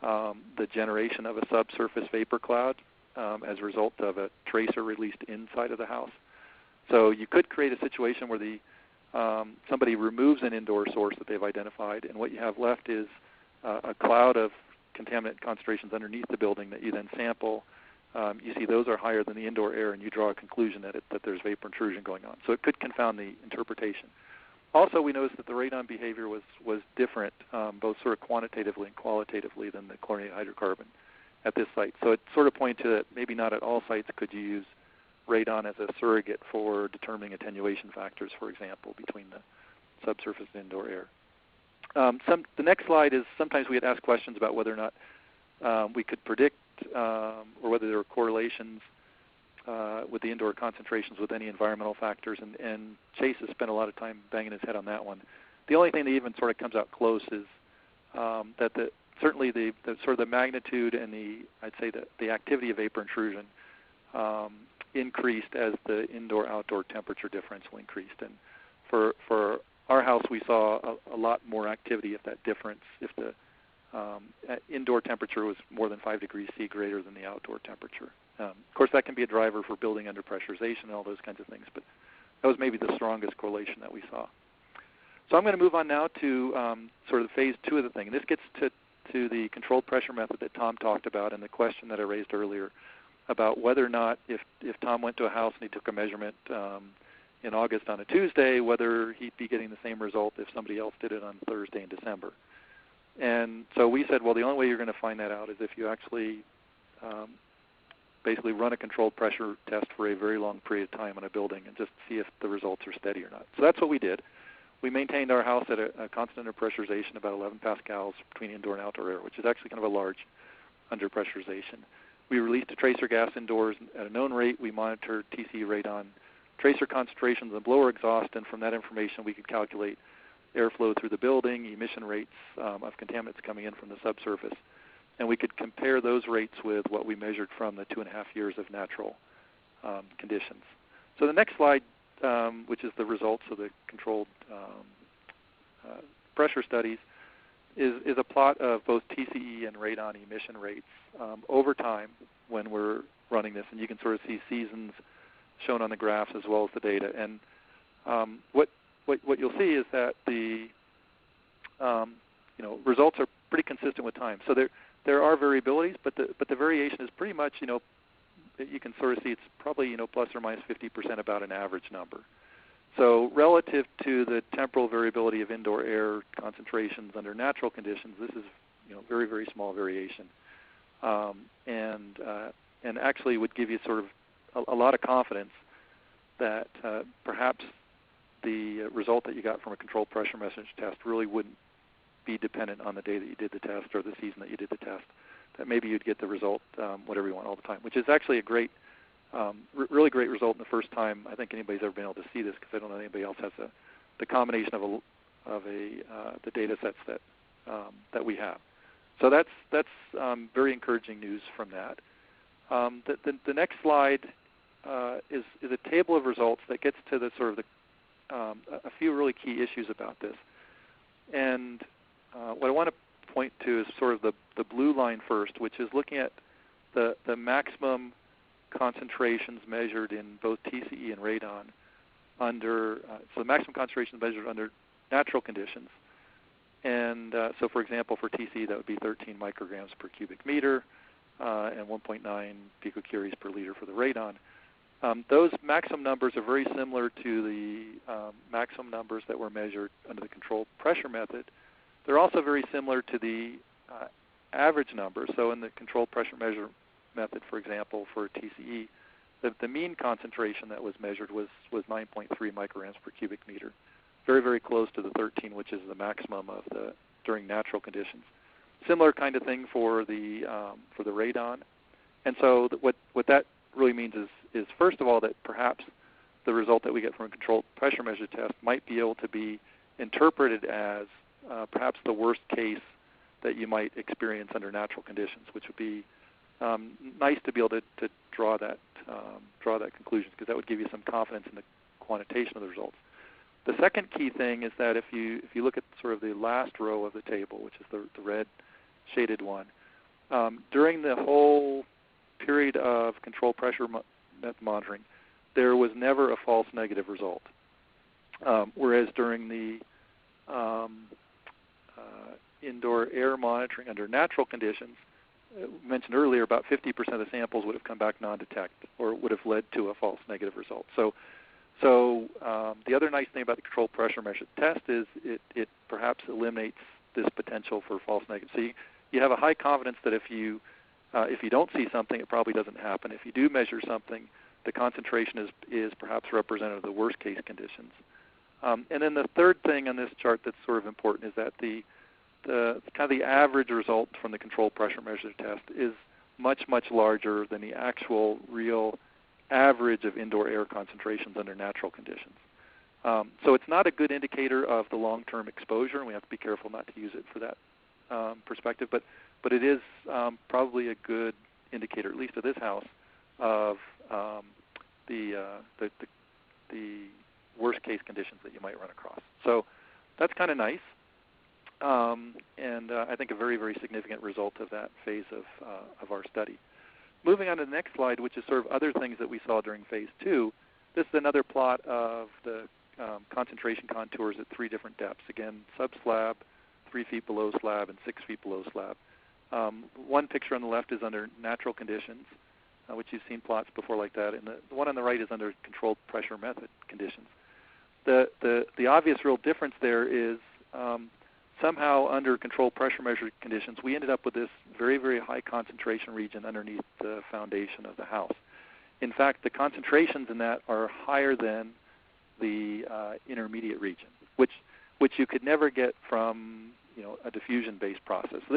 the generation of a subsurface vapor cloud as a result of a tracer released inside of the house. So you could create a situation where somebody removes an indoor source that they've identified, and what you have left is a cloud of contaminant concentrations underneath the building that you then sample. You see those are higher than the indoor air, and you draw a conclusion that there's vapor intrusion going on. So it could confound the interpretation. Also, we noticed that the radon behavior was different, both sort of quantitatively and qualitatively, than the chlorinated hydrocarbon at this site. So it sort of pointed to that maybe not at all sites could you use radon as a surrogate for determining attenuation factors, for example, between the subsurface and indoor air. The next slide is sometimes we had asked questions about whether or not we could predict or whether there were correlations with the indoor concentrations with any environmental factors, and Chase has spent a lot of time banging his head on that one. The only thing that even sort of comes out close is that certainly the sort of the magnitude and I'd say the activity of vapor intrusion increased as the indoor-outdoor temperature differential increased. And for our house, we saw a lot more activity if the indoor temperature was more than 5 degrees C greater than the outdoor temperature. Of course, that can be a driver for building under pressurization and all those kinds of things, but that was maybe the strongest correlation that we saw. So I'm going to move on now to sort of phase 2 of the thing. And this gets to the controlled pressure method that Tom talked about and the question that I raised earlier about whether or not if Tom went to a house and he took a measurement in August on a Tuesday, whether he'd be getting the same result if somebody else did it on Thursday in December. And so we said, well, the only way you're going to find that out is if you actually basically run a controlled pressure test for a very long period of time on a building and just see if the results are steady or not. So that's what we did. We maintained our house at a constant under pressurization, about 11 pascals between indoor and outdoor air, which is actually kind of a large under pressurization. We released a tracer gas indoors at a known rate. We monitored TC radon tracer concentrations and blower exhaust, and from that information we could calculate airflow through the building, emission rates of contaminants coming in from the subsurface. And we could compare those rates with what we measured from the 2.5 years of natural conditions. So the next slide, which is the results of the controlled pressure studies, is a plot of both TCE and radon emission rates over time when we're running this. And you can sort of see seasons shown on the graphs as well as the data. And what you'll see is that the results are pretty consistent with time. So there are variabilities, but the variation is pretty much, you can sort of see it's probably plus or minus 50% about an average number. So relative to the temporal variability of indoor air concentrations under natural conditions, this is very, very small variation, and actually would give you sort of a lot of confidence that perhaps the result that you got from a controlled pressure measurement test really wouldn't be dependent on the day that you did the test or the season that you did the test. That maybe you'd get the result whatever you want all the time, which is actually a great, really great result in the first time I think anybody's ever been able to see this, because I don't know anybody else has the combination of the data sets that we have. So that's very encouraging news from that. The next slide is a table of results that gets to the sort of a few really key issues about this. And what I want to point to is sort of the blue line first, which is looking at the maximum concentrations measured in both TCE and radon under, so the maximum concentration measured under natural conditions. And so for example, for TCE that would be 13 micrograms per cubic meter and 1.9 picocuries per liter for the radon. Those maximum numbers are very similar to the maximum numbers that were measured under the controlled pressure method. They're also very similar to the average numbers. So in the controlled pressure measure method, for example, for TCE, the mean concentration that was measured was 9.3 micrograms per cubic meter, very, very close to the 13, which is the maximum of during natural conditions. Similar kind of thing for the radon. And so what that really means is first of all that perhaps the result that we get from a controlled pressure measure test might be able to be interpreted as perhaps the worst case that you might experience under natural conditions, which would be nice to be able to draw that conclusion, because that would give you some confidence in the quantitation of the results. The second key thing is that if you look at sort of the last row of the table, which is the red shaded one, during the whole period of controlled pressure monitoring, there was never a false negative result. Whereas during the indoor air monitoring under natural conditions, mentioned earlier, about 50% of the samples would have come back non-detect, or would have led to a false negative result. So the other nice thing about the controlled pressure measure test is it perhaps eliminates this potential for false negative. So you have a high confidence that if you don't see something, it probably doesn't happen. If you do measure something, the concentration is perhaps representative of the worst case conditions. And then the third thing on this chart that's sort of important is that the kind of the average result from the controlled pressure measure test is much, much larger than the actual real average of indoor air concentrations under natural conditions. So it's not a good indicator of the long-term exposure, and we have to be careful not to use it for that perspective, but it is probably a good indicator, at least of this house, of the worst case conditions that you might run across. So that's kind of nice. And I think a very, very significant result of that phase of our study. Moving on to the next slide, which is sort of other things that we saw during phase 2, this is another plot of the concentration contours at 3 different depths. Again, sub-slab, 3 feet below slab, and 6 feet below slab. One picture on the left is under natural conditions, which you've seen plots before like that, and the one on the right is under controlled pressure method conditions. The obvious real difference there is somehow under controlled pressure measure conditions, we ended up with this very, very high concentration region underneath the foundation of the house. In fact, the concentrations in that are higher than the intermediate region, which you could never get from a diffusion-based process. So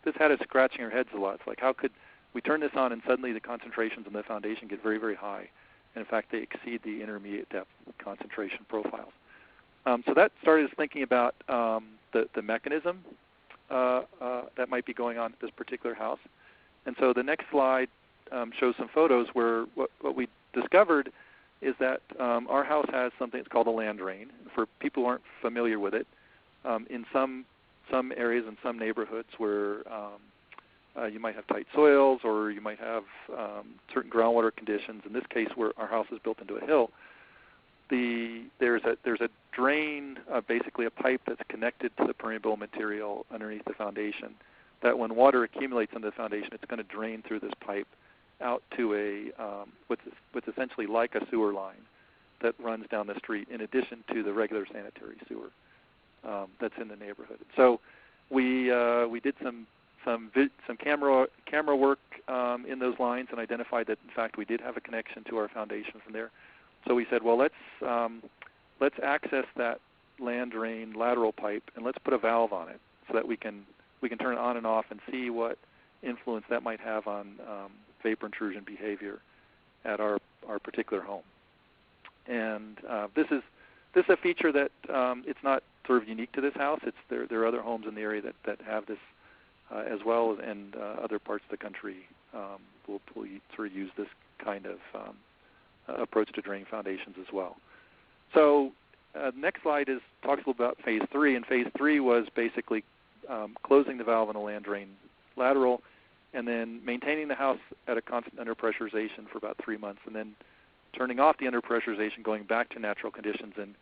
this had us scratching our heads a lot. It's like, how could we turn this on and suddenly the concentrations in the foundation get very, very high? And in fact, they exceed the intermediate depth concentration profiles. So that started us thinking about the mechanism that might be going on at this particular house. And so the next slide shows some photos where what we discovered is that our house has something that's called a land drain. For people who aren't familiar with it, in some areas in some neighborhoods where you might have tight soils or you might have certain groundwater conditions. In this case, where our house is built into a hill, there's a drain, basically a pipe that's connected to the permeable material underneath the foundation, that when water accumulates under the foundation, it's going to drain through this pipe out to what's essentially like a sewer line that runs down the street in addition to the regular sanitary sewer that's in the neighborhood. So we did some camera work in those lines and identified that, in fact, we did have a connection to our foundation from there. So we said, well, let's access that land drain lateral pipe and let's put a valve on it so that we can turn it on and off and see what influence that might have on vapor intrusion behavior at our particular home. And this is a feature that it's not sort of unique to this house. There are other homes in the area that have this as well, and other parts of the country will sort of use this kind of approach to draining foundations as well. So next slide talks a little about phase 3, and phase 3 was basically closing the valve on the land drain lateral and then maintaining the house at a constant underpressurization for about 3 months, and then turning off the underpressurization, going back to natural conditions, and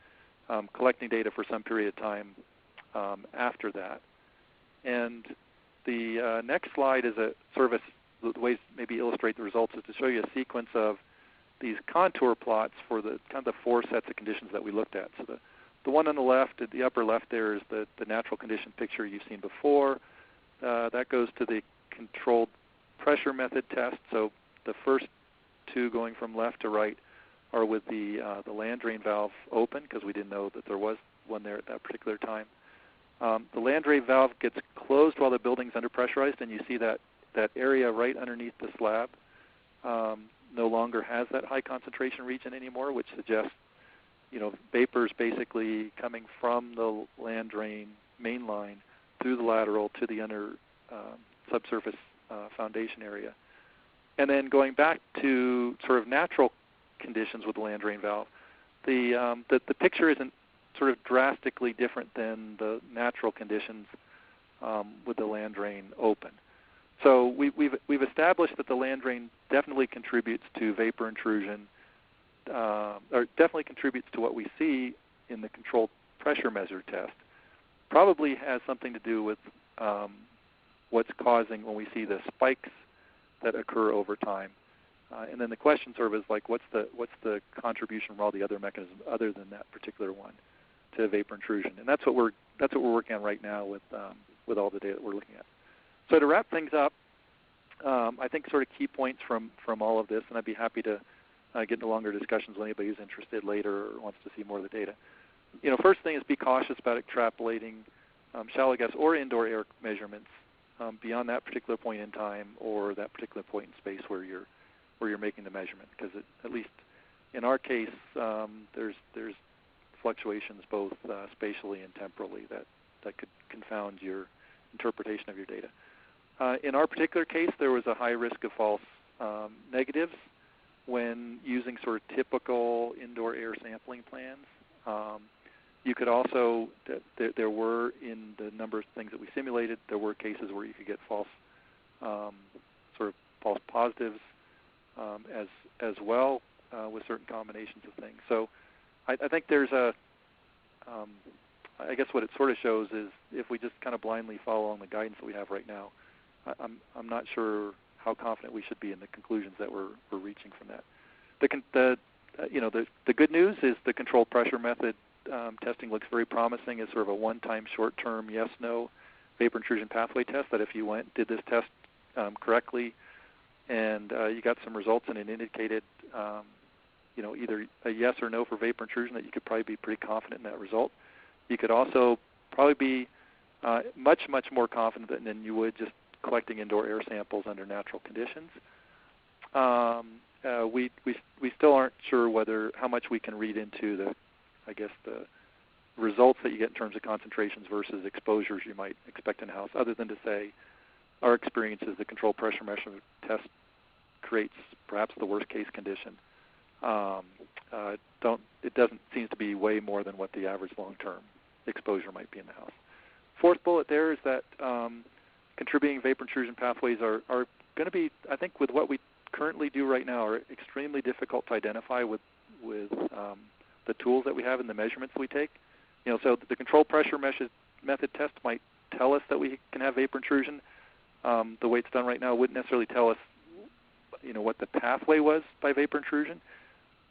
collecting data for some period of time after that. And the next slide is a sort of the ways maybe illustrate the results is to show you a sequence of these contour plots for the kind of the 4 sets of conditions that we looked at. So the one on the left, at the upper left there, is the natural condition picture you've seen before. That goes to the controlled pressure method test. So the first 2 going from left to right are with the land drain valve open, because we didn't know that there was one there at that particular time. The land drain valve gets closed while the building's underpressurized, and you see that area right underneath the slab no longer has that high concentration region anymore, which suggests vapors basically coming from the land drain main line through the lateral to the under subsurface foundation area. And then going back to sort of natural conditions with the land drain valve, the picture isn't sort of drastically different than the natural conditions with the land drain open. So we've established that the land drain definitely contributes to vapor intrusion, or definitely contributes to what we see in the controlled pressure measure test. Probably has something to do with what's causing when we see the spikes that occur over time. And then the question sort of is like, what's the contribution from all the other mechanisms other than that particular one to vapor intrusion? And that's what we're working on right now with all the data that we're looking at. So to wrap things up, I think sort of key points from all of this, and I'd be happy to get into longer discussions with anybody who's interested later or wants to see more of the data. First thing is be cautious about extrapolating shallow gas or indoor air measurements beyond that particular point in time or that particular point in space where you're making the measurement, because at least in our case, there's fluctuations both spatially and temporally that could confound your interpretation of your data. In our particular case, there was a high risk of false negatives when using sort of typical indoor air sampling plans. You could also, there were, in the number of things that we simulated, there were cases where you could get false positives as well with certain combinations of things. So I think there's I guess what it sort of shows is if we just kind of blindly follow on the guidance that we have right now, I'm not sure how confident we should be in the conclusions that we're reaching from that. The good news is the controlled pressure method testing looks very promising as sort of a one-time short-term yes/no vapor intrusion pathway test, that if you did this test correctly and you got some results and it indicated either a yes or no for vapor intrusion, that you could probably be pretty confident in that result. You could also probably be much, much more confident than you would just collecting indoor air samples under natural conditions. We still aren't sure how much we can read into the results that you get in terms of concentrations versus exposures you might expect in a house, other than to say our experience is the controlled pressure measurement test creates perhaps the worst case condition. It doesn't seem to be way more than what the average long-term exposure might be in the house. Fourth bullet there is that contributing vapor intrusion pathways are going to be, I think, with what we currently do right now, are extremely difficult to identify with the tools that we have and the measurements we take. So the controlled pressure method test might tell us that we can have vapor intrusion. The way it's done right now wouldn't necessarily tell us, what the pathway was by vapor intrusion.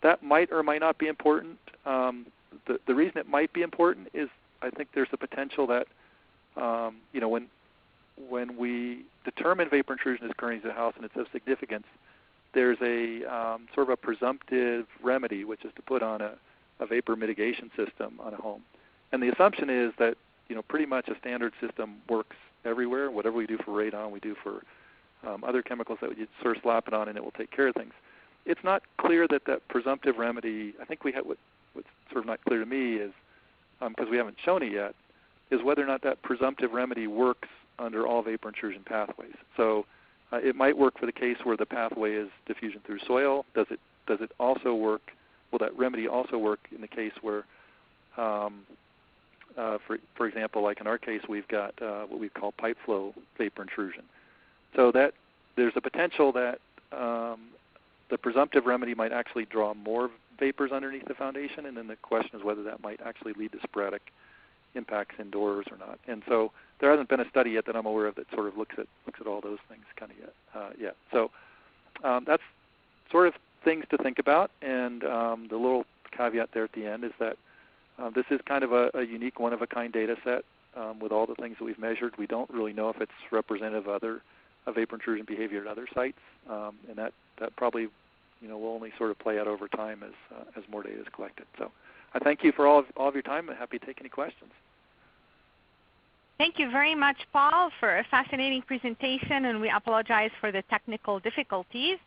That might or might not be important. The reason it might be important is I think there's the potential that, when we determine vapor intrusion is occurring in the house and it's of significance, there's a sort of a presumptive remedy, which is to put on a vapor mitigation system on a home. And the assumption is that pretty much a standard system works everywhere. Whatever we do for radon, we do for other chemicals that you sort of slap it on and it will take care of things. It's not clear that presumptive remedy, I think we have what's sort of not clear to me is, because we haven't shown it yet, is whether or not that presumptive remedy works under all vapor intrusion pathways. So it might work for the case where the pathway is diffusion through soil. Does it also work? Will that remedy also work in the case where, for example, like in our case, we've got what we call pipe flow vapor intrusion. So that there's a potential that the presumptive remedy might actually draw more vapors underneath the foundation, and then the question is whether that might actually lead to sporadic impacts indoors or not. And so there hasn't been a study yet that I'm aware of that sort of looks at all those things kind of yet. So that's sort of things to think about. And the little caveat there at the end is that this is kind of a unique one-of-a-kind data set with all the things that we've measured. We don't really know if it's representative of vapor intrusion behavior at other sites, and that probably will only sort of play out over time as more data is collected. So I thank you for all of your time. I'm happy to take any questions.
Thank you very much, Paul, for a fascinating presentation, and we apologize for the technical difficulties.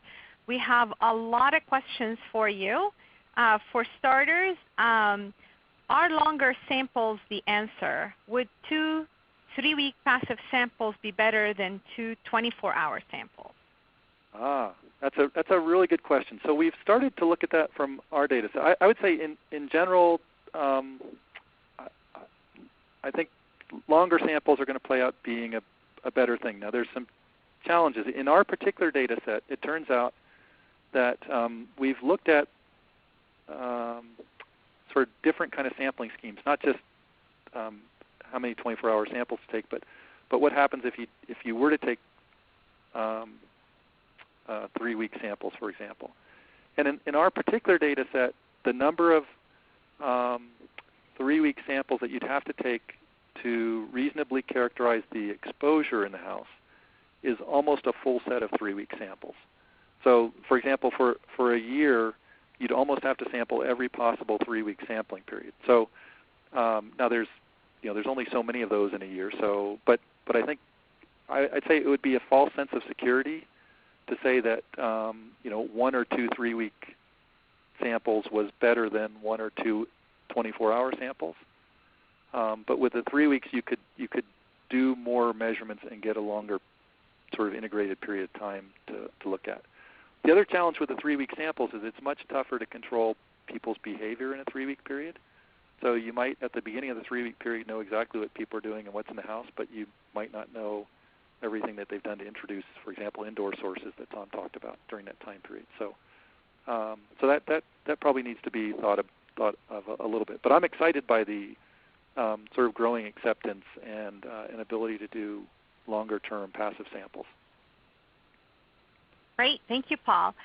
We have a lot of questions for you. For starters, are longer samples the answer? Would 2 3-week passive samples be better than 2 24-hour samples?
That's a really good question. So we've started to look at that from our data set. I would say in general, I think longer samples are going to play out being a better thing. Now there's some challenges. In our particular data set, it turns out that we've looked at sort of different kind of sampling schemes, not just how many 24-hour samples to take, but what happens if you were to take 3-week samples, for example. And in our particular data set, the number of 3-week samples that you'd have to take to reasonably characterize the exposure in the house is almost a full set of 3-week samples. So, for example, for a year, you'd almost have to sample every possible 3-week sampling period. So now there's only so many of those in a year. So, but I think I'd say it would be a false sense of security to say that 1 or 2 3-week samples was better than 1 or 2 24-hour samples. But with the 3 weeks, you could do more measurements and get a longer sort of integrated period of time to look at. The other challenge with the 3-week samples is it's much tougher to control people's behavior in a 3-week period. So you might, at the beginning of the 3-week period, know exactly what people are doing and what's in the house, but you might not know everything that they've done to introduce, for example, indoor sources that Tom talked about during that time period. So, that probably needs to be thought of a little bit. But I'm excited by the sort of growing acceptance and an ability to do longer-term passive samples.
Great. Thank you, Paul.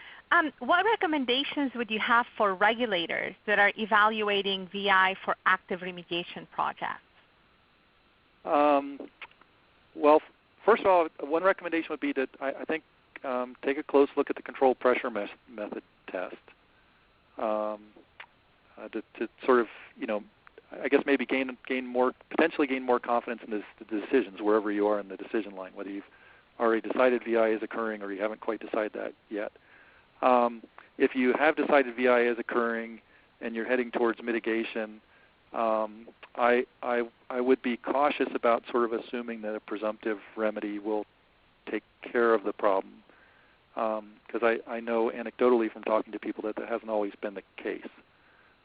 What recommendations would you have for regulators that are evaluating VI for active remediation projects?
Well, first of all, one recommendation would be to, I think, take a close look at the controlled pressure method test to sort of, I guess maybe potentially gain more confidence in the decisions wherever you are in the decision line, whether you've already decided VI is occurring or you haven't quite decided that yet. If you have decided VI is occurring and you're heading towards mitigation, I would be cautious about sort of assuming that a presumptive remedy will take care of the problem, because I know anecdotally from talking to people that that hasn't always been the case.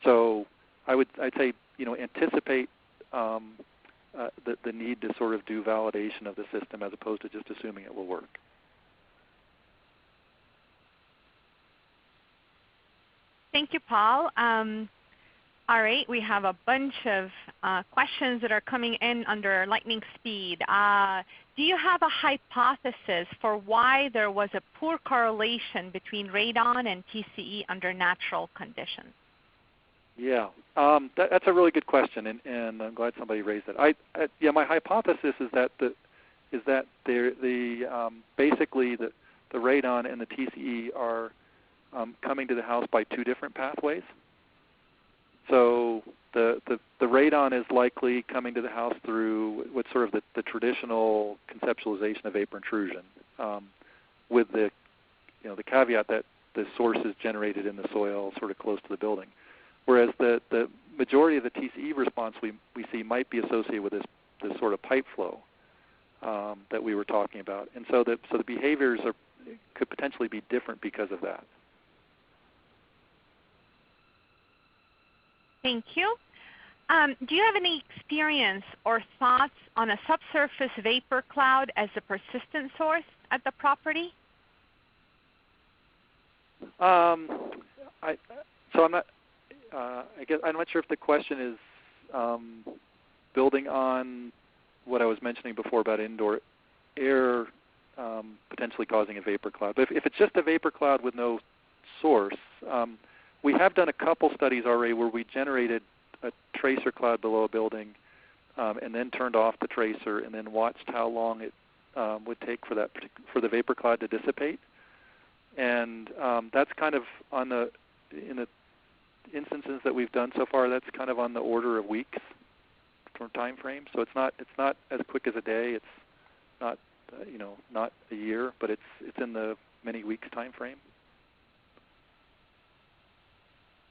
So I'd say anticipate the need to sort of do validation of the system as opposed to just assuming it will work.
Thank you, Paul. All right, we have a bunch of questions that are coming in under lightning speed. Do you have a hypothesis for why there was a poor correlation between radon and TCE under natural conditions?
Yeah, that's a really good question, and I'm glad somebody raised it. Yeah, my hypothesis is that basically the radon and the TCE are coming to the house by two different pathways. So the radon is likely coming to the house through what's sort of the traditional conceptualization of vapor intrusion, with the caveat that the source is generated in the soil sort of close to the building. Whereas the majority of the TCE response we see might be associated with this sort of pipe flow that we were talking about. And so the behaviors could potentially be different because of that.
Thank you. Do you have any experience or thoughts on a subsurface vapor cloud as a persistent source at the property?
I'm not sure if the question is building on what I was mentioning before about indoor air potentially causing a vapor cloud. But if it's just a vapor cloud with no source, we have done a couple studies already where we generated a tracer cloud below a building and then turned off the tracer and then watched how long it would take for the vapor cloud to dissipate. And that's kind of in the instances that we've done so far, that's kind of on the order of weeks from time frame. So it's not as quick as a day. It's not not a year, but it's in the many weeks time frame.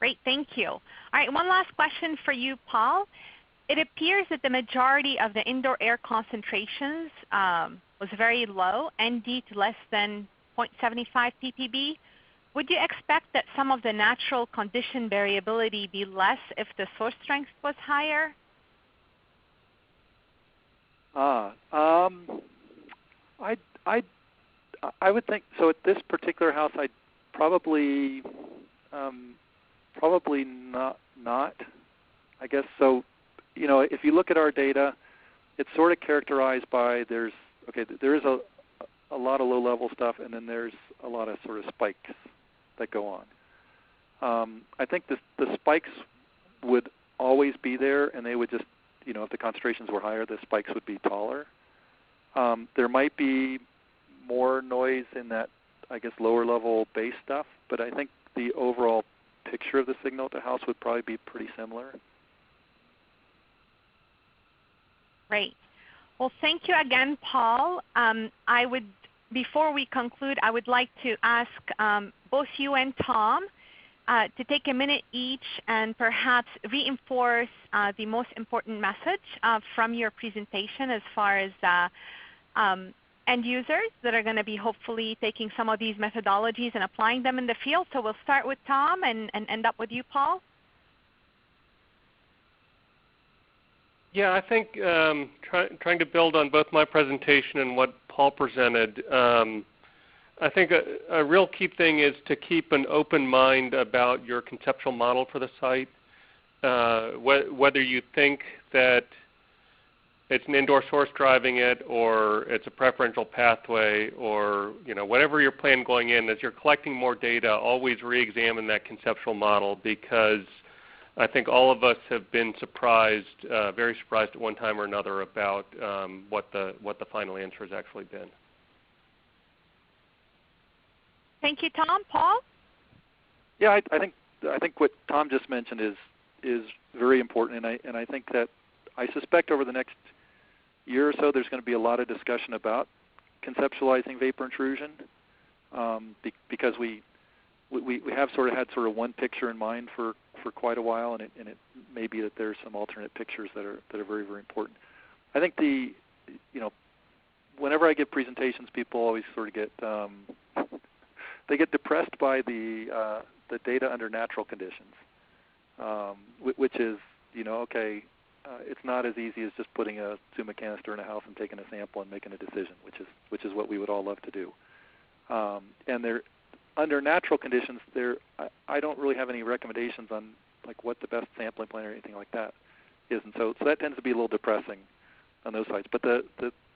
Great, thank you. All right, one last question for you, Paul. It appears that the majority of the indoor air concentrations was very low, ND to less than 0.75 ppb. Would you expect that some of the natural condition variability be less if the source strength was higher?
I would think so. At this particular house, I'd probably not. I guess so. If you look at our data, it's sort of characterized by there is a lot of low-level stuff, and then there's a lot of sort of spikes that go on. I think the spikes would always be there, and they would just, if the concentrations were higher, the spikes would be taller. There might be more noise in that, I guess, lower-level base stuff, but I think the overall picture of the signal at the house would probably be pretty similar.
Great. Well, thank you again, Paul. Before we conclude, I would like to ask both you and Tom to take a minute each and perhaps reinforce the most important message from your presentation as far as end users that are going to be hopefully taking some of these methodologies and applying them in the field. So we'll start with Tom and end up with you, Paul.
Yeah, I think trying to build on both my presentation and what Paul presented, I think a real key thing is to keep an open mind about your conceptual model for the site. Whether you think that it's an indoor source driving it, or it's a preferential pathway, or whatever your plan going in, as you're collecting more data, always re-examine that conceptual model, because I think all of us have been surprised, very surprised at one time or another about what the final answer has actually been.
Thank you, Tom. Paul?
Yeah, I think what Tom just mentioned is very important, and I think that I suspect over the next year or so there's going to be a lot of discussion about conceptualizing vapor intrusion, because we we have sort of had one picture in mind for quite a while, and it may be that there's some alternate pictures that are very, very important. I think whenever I give presentations, people always sort of get they get depressed by the data under natural conditions, which is okay. It's not as easy as just putting a Summa canister in a house and taking a sample and making a decision, which is what we would all love to do. And under natural conditions, I don't really have any recommendations on like what the best sampling plan or anything like that is, and so that tends to be a little depressing on those sides. But the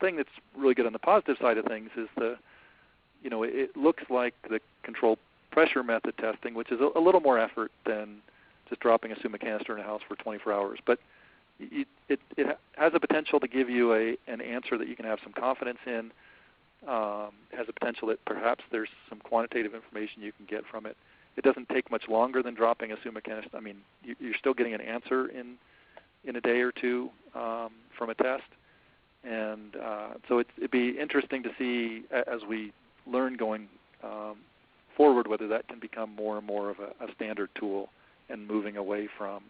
thing that's really good on the positive side of things is it looks like the controlled pressure method testing, which is a little more effort than just dropping a Summa canister in a house for 24 hours, but it has a potential to give you an answer that you can have some confidence in. Has a potential that perhaps there's some quantitative information you can get from it. It doesn't take much longer than dropping a Summa canister. I mean, you're still getting an answer in a day or two from a test. And so it'd be interesting to see as we learn going forward whether that can become more and more of a standard tool and moving away from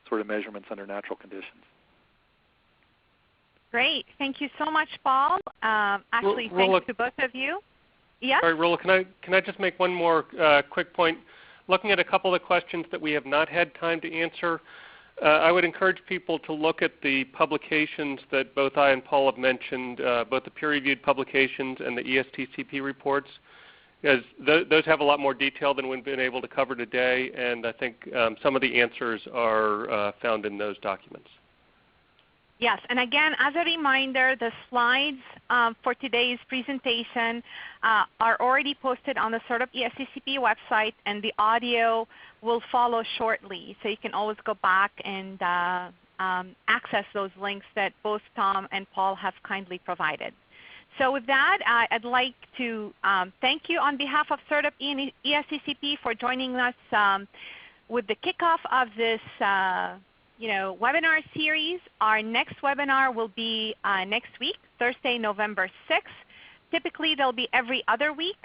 sort of measurements under natural conditions.
Great. Thank you so much, Paul. Actually, thanks to both of you. Yes?
Sorry, Rolla, can I just make one more quick point? Looking at a couple of questions that we have not had time to answer, I would encourage people to look at the publications that both I and Paul have mentioned, both the peer-reviewed publications and the ESTCP reports, because those have a lot more detail than we've been able to cover today, and I think some of the answers are found in those documents.
Yes, and again, as a reminder, the slides for today's presentation are already posted on the SERDP ESTCP website, and the audio will follow shortly. So you can always go back and access those links that both Tom and Paul have kindly provided. So with that, I'd like to thank you on behalf of SERDP and ESTCP for joining us with the kickoff of this webinar series. Our next webinar will be next week, Thursday, November 6th. Typically, they'll be every other week,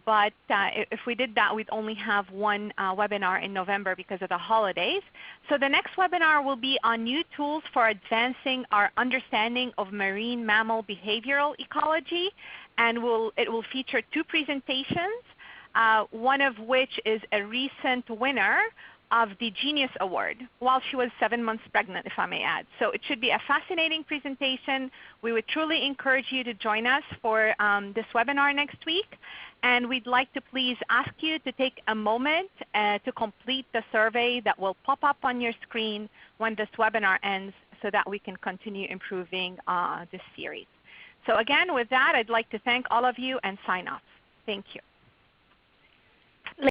but if we did that, we'd only have one webinar in November because of the holidays. So the next webinar will be on new tools for advancing our understanding of marine mammal behavioral ecology, and it will feature two presentations, one of which is a recent winner of the Genius Award while she was 7 months pregnant, if I may add. So it should be a fascinating presentation. We would truly encourage you to join us for this webinar next week. And we'd like to please ask you to take a moment to complete the survey that will pop up on your screen when this webinar ends so that we can continue improving this series. So again, with that, I'd like to thank all of you and sign off. Thank you.